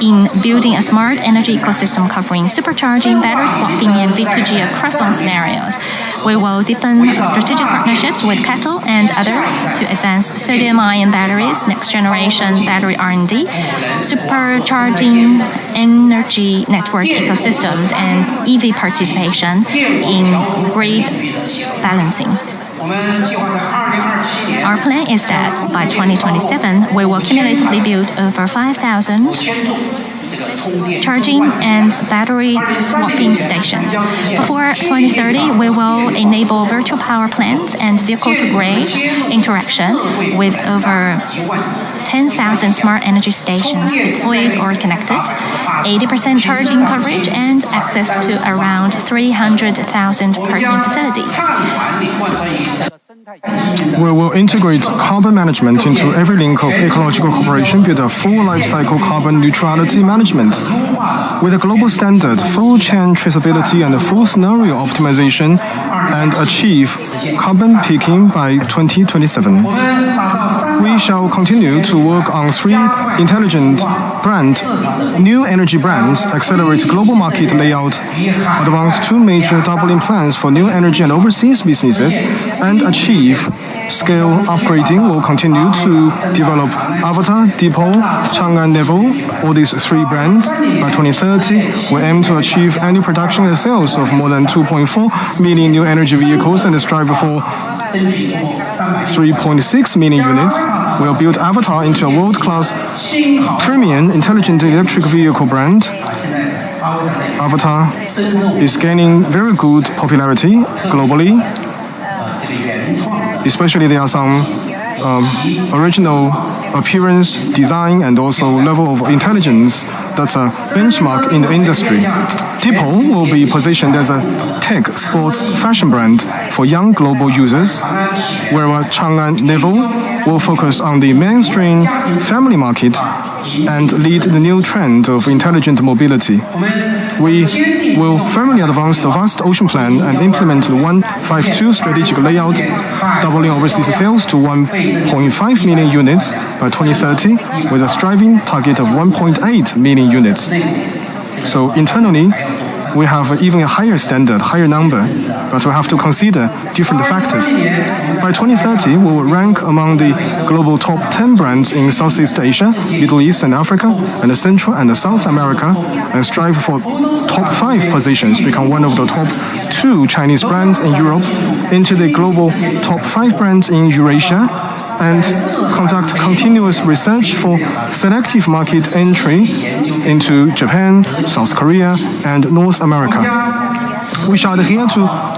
E: in building a smart energy ecosystem covering supercharging, battery swapping, and V2G across all scenarios. We will deepen strategic partnerships with CATL and others to advance sodium-ion batteries, next-generation battery R&D, supercharging energy network ecosystems, and EV participation in grid balancing. Our plan is that by 2027, we will cumulatively build over 5,000 charging and battery swapping stations. Before 2030, we will enable virtual power plants and vehicle-to-grid interaction with over 10,000 smart energy stations deployed or connected, 80% charging coverage, and access to around 300,000 parking facilities.
D: We will integrate carbon management into every link of ecological cooperation, build a full life cycle carbon neutrality management with a global standard, full chain traceability, and a full scenario optimization, and achieve carbon peaking by 2027. We shall continue to work on 3 intelligent new energy brands, accelerate global market layout, advance 2 major doubling plans for new energy and overseas businesses, and achieve scale upgrading. Will continue to develop Avatar, Depot, Changan Level, all these 3 brands. By 2030, we aim to achieve annual production and sales of more than 2.4 million new energy vehicles and strive for 3.6 million units. We'll build Avatar into a world-class premium intelligent electric vehicle brand. Avatar is gaining very good popularity globally. Especially there are some original appearance, design, and also level of intelligence that's a benchmark in the industry. Depot will be positioned as a tech, sports, fashion brand for young global users, whereas Changan Level will focus on the mainstream family market and lead the new trend of intelligent mobility. We will firmly advance the vast ocean plan and implement the 152 strategic layout, doubling overseas sales to 1.5 million units by 2030, with a striving target of 1.8 million units. So internally, we have even a higher standard, higher number, but we have to consider different factors. By 2030, we will rank among the global top 10 brands in Southeast Asia, Middle East and Africa, and Central and South America, and strive for top 5 positions, become one of the top 2 Chinese brands in Europe, enter the global top 5 brands in Eurasia, and conduct continuous research for selective market entry into Japan, South Korea, and North America. We shall adhere to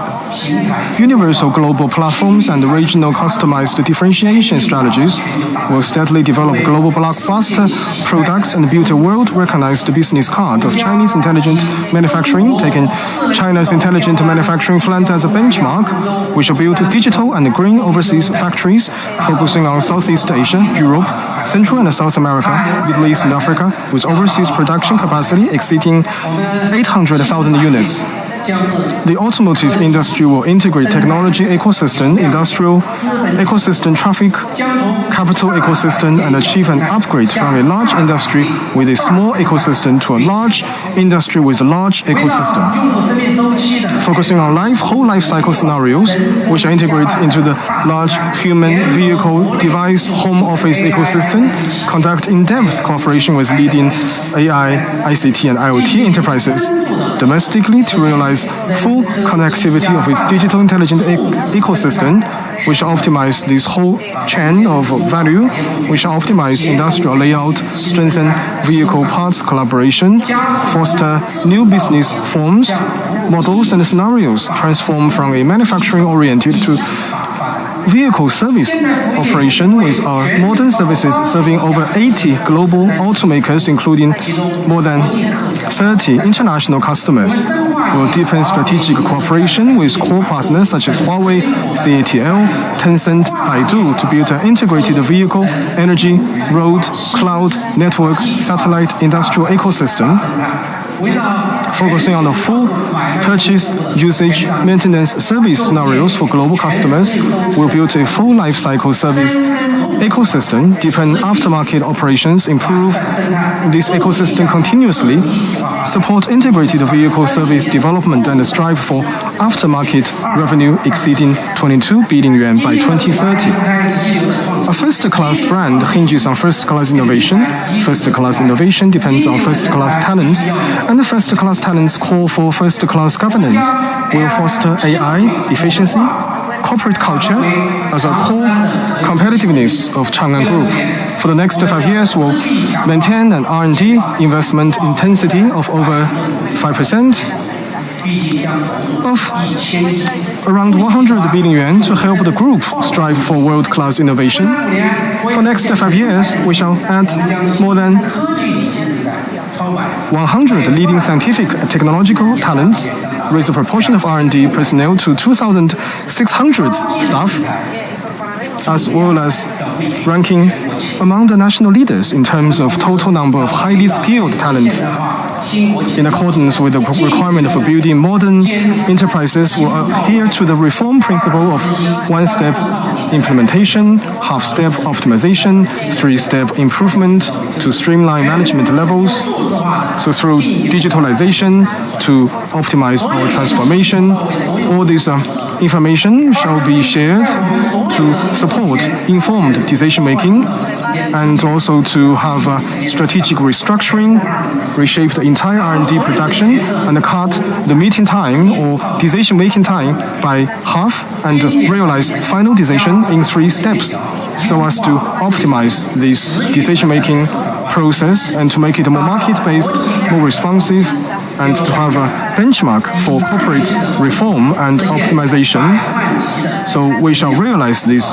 D: universal global platforms and regional customized differentiation strategies. We'll steadily develop global blockbuster products and build a world-recognized business card of Chinese intelligent manufacturing, taking China's intelligent manufacturing plant as a benchmark. We shall build digital and green overseas factories, focusing on Southeast Asia, Europe, Central and South America, Middle East and Africa, with overseas production capacity exceeding 800,000 units. The automotive industry will integrate technology ecosystem, industrial ecosystem, traffic, capital ecosystem, and achieve an upgrade from a large industry with a small ecosystem to a large industry with a large ecosystem. Focusing on whole life cycle scenarios, we shall integrate into the large human, vehicle, device, home office ecosystem, conduct in-depth cooperation with leading AI, ICT, and IoT enterprises domestically to realize full connectivity of its digital intelligent ecosystem. We shall optimize this whole chain of value. We shall optimize industrial layout, strengthen vehicle parts collaboration, foster new business forms, models, and scenarios, transform from a manufacturing-oriented to vehicle service operation with our modern services serving over 80 global automakers, including more than 30 international customers. We will deepen strategic cooperation with core partners such as Huawei, CATL, Tencent, Baidu to build an integrated vehicle, energy, road, cloud, network, satellite, industrial ecosystem. Focusing on the full purchase, usage, maintenance, service scenarios for global customers, we'll build a full life cycle service ecosystem, deepen aftermarket operations, improve this ecosystem continuously, support integrated vehicle service development, and strive for aftermarket revenue exceeding 22 billion yuan by 2030. A first-class brand hinges on first-class innovation. First-class innovation depends on first-class talents, and the first-class talents call for first-class governance. We'll foster AI, efficiency, corporate culture as a core competitiveness of Changan Group. For the next 5 years, we'll maintain an R&D investment intensity of over 5%, of around 100 billion yuan to help the group strive for world-class innovation. For next 5 years, we shall add more than 100 leading scientific and technological talents, raise the proportion of R&D personnel to 2,600 staff, as well as ranking among the national leaders in terms of total number of highly skilled talent. In accordance with the requirement for building modern enterprises, will adhere to the reform principle of one-step implementation, half-step optimization, three-step improvement to streamline management levels. So through digitalization to optimize our transformation, all these information shall be shared to support informed decision-making and also to have strategic restructuring, reshape the entire R&D production, and cut the meeting time or decision-making time by half and realize final decision in 3 steps so as to optimize this decision-making process and to make it more market-based, more responsive, and to have a benchmark for corporate reform and optimization. So we shall realize this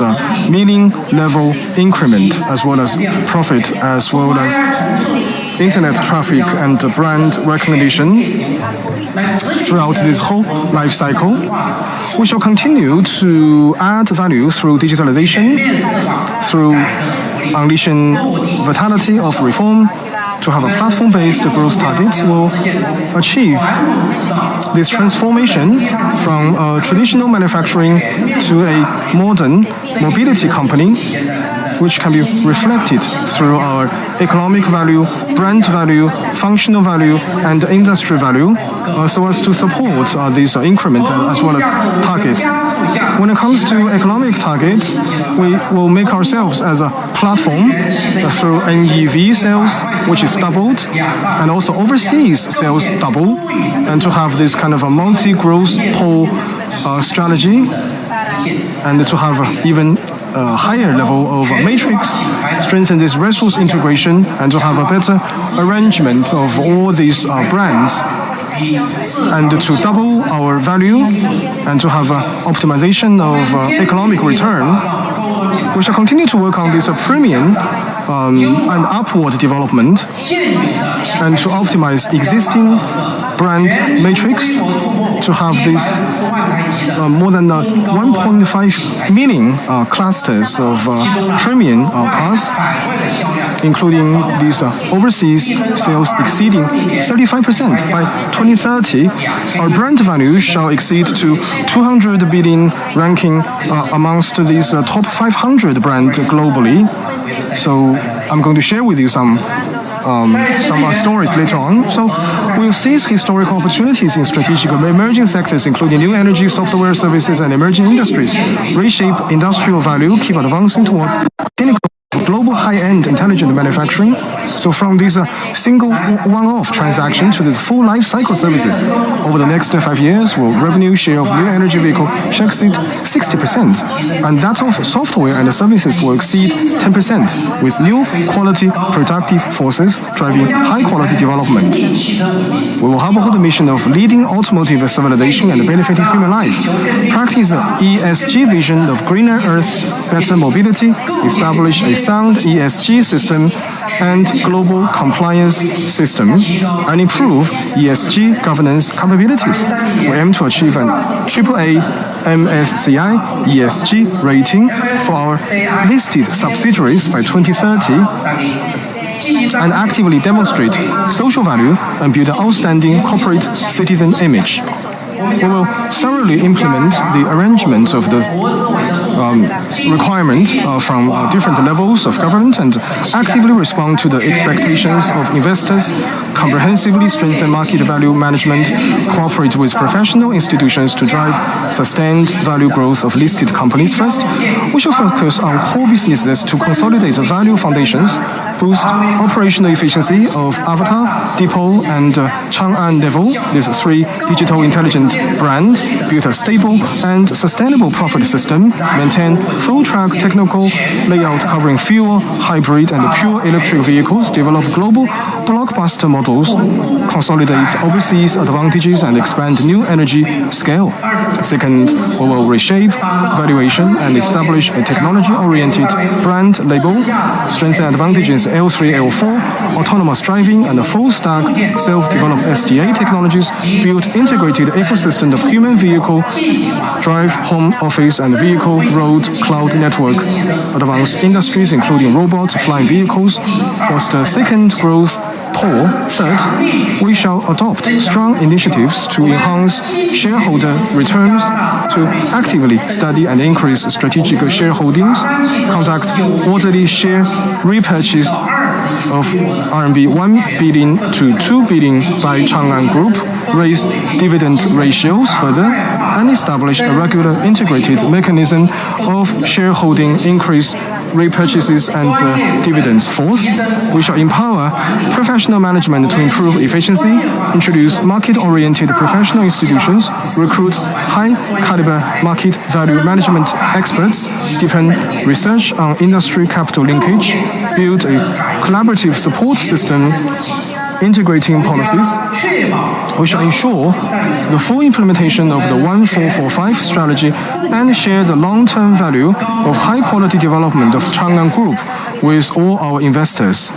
D: meaning level increment as well as profit as well as internet traffic and brand recognition throughout this whole life cycle. We shall continue to add value through digitalization, through unleashing vitality of reform. To have a platform-based growth target will achieve this transformation from traditional manufacturing to a modern mobility company, which can be reflected through our economic value, brand value, functional value, and industry value, so as to support this increment as well as target. When it comes to economic targets, we will make ourselves as a platform through NEV sales, which is doubled, and also overseas sales double, and to have this kind of a multi-growth pole strategy, and to have even higher level of matrix, strengthen this resource integration, and to have a better arrangement of all these brands, and to double our value, and to have optimization of economic return. We shall continue to work on this premium and upward development, and to optimize existing brand matrix, to have this more than 1.5 million clusters of premium cars, including these overseas sales exceeding 35%. By 2030, our brand value shall exceed to 200 billion, ranking amongst these top 500 brands globally. So I'm going to share with you some stories later on. So we'll seize historical opportunities in strategic emerging sectors, including new energy, software services, and emerging industries. Reshape industrial value, keep advancing towards global high-end intelligent manufacturing. So from this single one-off transaction to this full life cycle services, over the next 5 years, revenue share of new energy vehicle shall exceed 60%, and that of software and services will exceed 10%, with new quality productive forces driving high-quality development. We will uphold the mission of leading automotive civilization and benefiting human life. Practice the ESG vision of greener earth, better mobility, establish a sound ESG system and global compliance system, and improve ESG governance capabilities. We aim to achieve an AAA MSCI ESG rating for our listed subsidiaries by 2030, and actively demonstrate social value and build an outstanding corporate citizen image. We will thoroughly implement the arrangement of the requirement from different levels of government and actively respond to the expectations of investors, comprehensively strengthen market value management, cooperate with professional institutions to drive sustained value growth of listed companies. First, we shall focus on core businesses to consolidate value foundations, boost operational efficiency of Avatar, Depot, and Changan level. These three digital intelligent brand, build a stable and sustainable profit system, maintain full-track technical layout covering fuel, hybrid, and pure electric vehicles, develop global blockbuster models, consolidate overseas advantages, and expand new energy scale. Second, we will reshape valuation and establish a technology-oriented brand label, strengthen advantages L3, L4, autonomous driving, and full-stack self-developed SDA technologies, build integrated ecosystem of human vehicle, drive, home, office, and vehicle, road, cloud network, advanced industries including robot, flying vehicles, foster second growth pole. Third, we shall adopt strong initiatives to enhance shareholder returns, to actively study and increase strategic shareholdings, conduct orderly share repurchase of RMB 1 billion to 2 billion by Changan Group, raise dividend ratios further, and establish a regular integrated mechanism of shareholding increase, repurchases, and dividends. Fourth, we shall empower professional management to improve efficiency, introduce market-oriented professional institutions, recruit high-caliber market value management experts, deepen research on industry capital linkage, build a collaborative support system integrating policies, we shall ensure the full implementation of the 1445 strategy and share the long-term value of high-quality development of Changan Group with all our investors.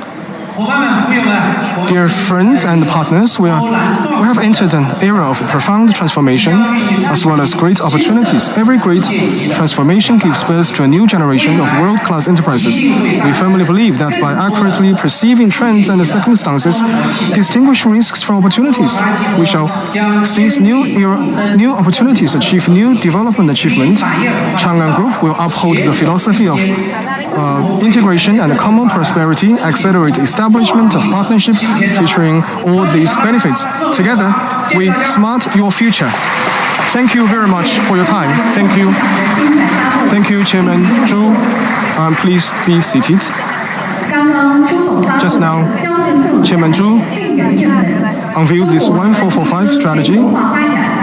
D: Dear friends and partners, we have entered an era of profound transformation as well as great opportunities. Every great transformation gives birth to a new generation of world-class enterprises. We firmly believe that by accurately perceiving trends and circumstances, distinguish risks from opportunities, we shall seize new opportunities, achieve new development achievement. Changan Group will uphold the philosophy of integration and common prosperity, accelerate establishment of partnership featuring all these benefits. Together, we smart your future. Thank you very much for your time. Thank you. Thank you, Chairman Zhu. Please be seated. Just now, Chairman Zhu unveiled this 1445 strategy.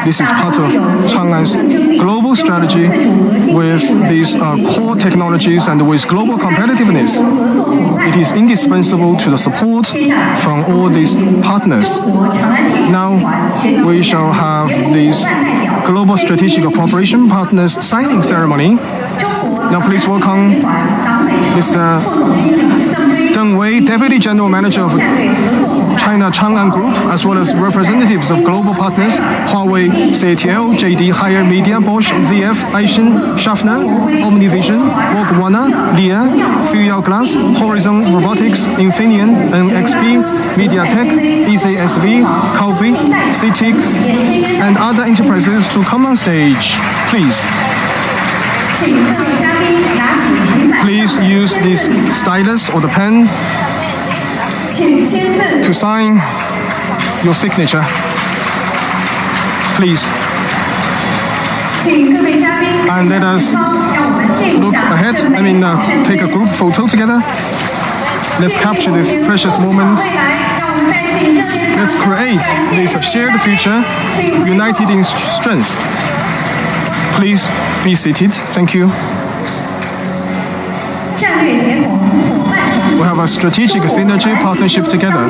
D: This is part of Changan's global strategy with these core technologies and with global competitiveness. It is indispensable to the support from all these partners. Now we shall have this global strategic cooperation partners signing ceremony. Now please welcome Mr. Deng Wei, Deputy General Manager of China Changan Group, as well as representatives of global partners, Huawei, CATL, JD, Haier Media, Bosch, ZF, Aishin, Schaffner, OmniVision, BorgWarner, Lear, Fuyao Glass, Horizon Robotics, Infineon, NXP, MediaTek, ECSV, Kaobi, CITIC, and other enterprises to come on stage. Please use this stylus or the pen to sign your signature. Please. And let us look ahead, take a group photo together. Let's capture this precious moment. Let's create this shared future, united in strength. Please be seated. Thank you. We have a strategic synergy partnership together.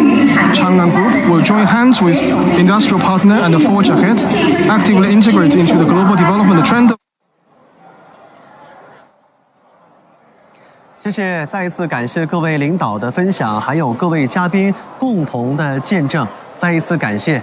D: Changan Group will join hands with industrial partner and forge ahead, actively integrate into the global development trend.
A: 谢谢，再一次感谢各位领导的分享，还有各位嘉宾共同的见证，再一次感谢。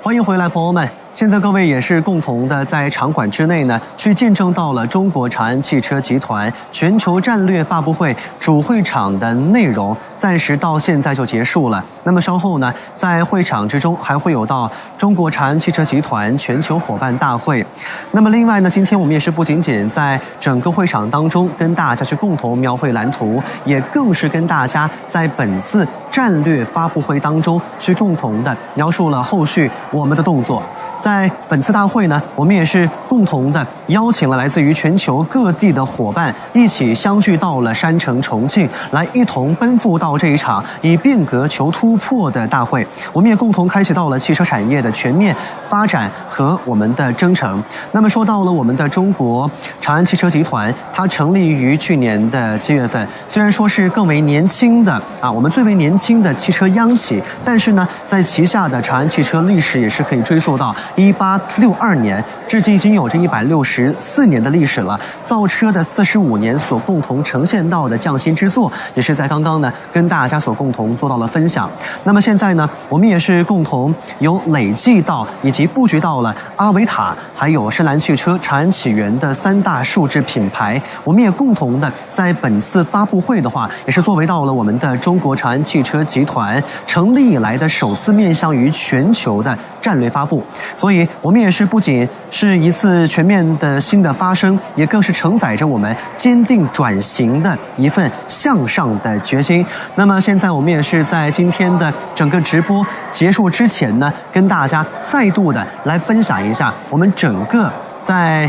A: 欢迎回来，朋友们。现在各位也是共同的在场馆之内呢，去见证到了中国长安汽车集团全球战略发布会主会场的内容，暂时到现在就结束了。那么稍后呢，在会场之中还会有到中国长安汽车集团全球伙伴大会。那么另外呢，今天我们也是不仅仅在整个会场当中跟大家去共同描绘蓝图，也更是跟大家在本次战略发布会当中去共同的描述了后续我们的动作。在本次大会呢，我们也是共同的邀请了来自于全球各地的伙伴一起相聚到了山城重庆，来一同奔赴到这一场以变革求突破的大会。我们也共同开启到了汽车产业的全面发展和我们的征程。那么说到了我们的中国长安汽车集团，它成立于去年的7月份，虽然说是更为年轻的我们最为年轻的汽车央企，但是呢，在旗下的长安汽车历史也是可以追溯到1862年，至今已经有着164年的历史了。造车的45年所共同呈现到的匠心之作，也是在刚刚呢跟大家所共同做到了分享。那么现在呢，我们也是共同有累计到以及布局到了阿维塔还有深蓝汽车、长安启源的3大数字品牌。我们也共同的在本次发布会的话，也是作为到了我们的中国长安汽车集团成立以来的首次面向于全球的战略发布。所以我们也是不仅是一次全面的新的发生，也更是承载着我们坚定转型的一份向上的决心。那么现在我们也是在今天的整个直播结束之前呢，跟大家再度的来分享一下我们整个在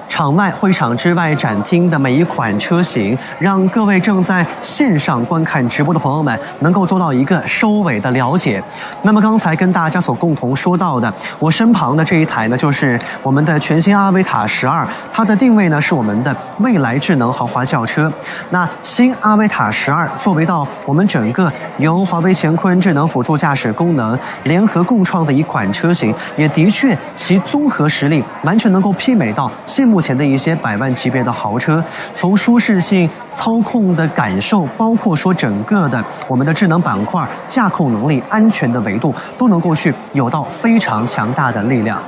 A: 场外会场之外展厅的每一款车型，让各位正在线上观看直播的朋友们能够做到一个收尾的了解。那么刚才跟大家所共同说到的，我身旁的这一台呢，就是我们的全新阿维塔12，它的定位呢是我们的未来智能豪华轿车。那新阿维塔12作为到我们整个由华为乾坤智能辅助驾驶功能联合共创的一款车型，也的确其综合实力完全能够媲美到现目前的一些百万级别的豪车，从舒适性、操控的感受，包括说整个的我们的智能板块、驾控能力、安全的维度，都能够去有到非常强大的力量。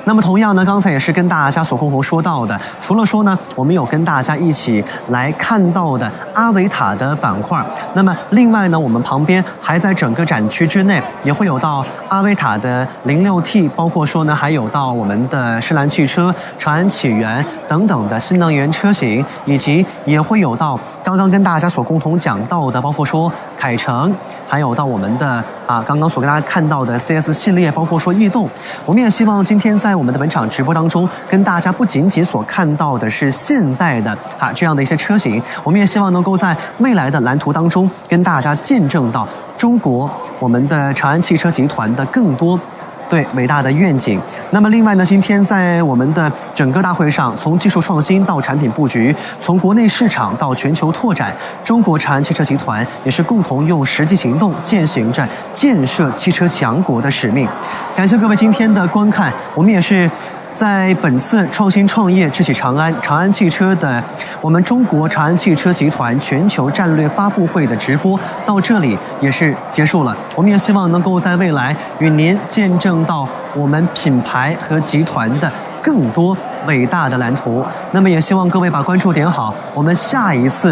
A: 那么同样呢，刚才也是跟大家所共同说到的，除了说呢，我们有跟大家一起来看到的阿维塔的板块，那么另外呢，我们旁边还在整个展区之内也会有到阿维塔的06T， 包括说呢还有到我们的深蓝汽车、长安启源等等的新能源车型，以及也会有到刚刚跟大家所共同讲到的，包括说凯程，还有到我们的刚刚所跟大家看到的 CS 系列，包括说逸动。我们也希望今天在我们的本场直播当中，跟大家不仅仅所看到的是现在的这样的一些车型，我们也希望能够在未来的蓝图当中跟大家见证到中国我们的长安汽车集团的更多对伟大的愿景。那么另外呢，今天在我们的整个大会上，从技术创新到产品布局，从国内市场到全球拓展，中国长安汽车集团也是共同用实际行动践行着建设汽车强国的使命。感谢各位今天的观看，我们也是在本次创新创业智启长安长安汽车的我们中国长安汽车集团全球战略发布会的直播到这里也是结束了。我们也希望能够在未来与您见证到我们品牌和集团的更多伟大的蓝图。那么也希望各位把关注点好，我们下一次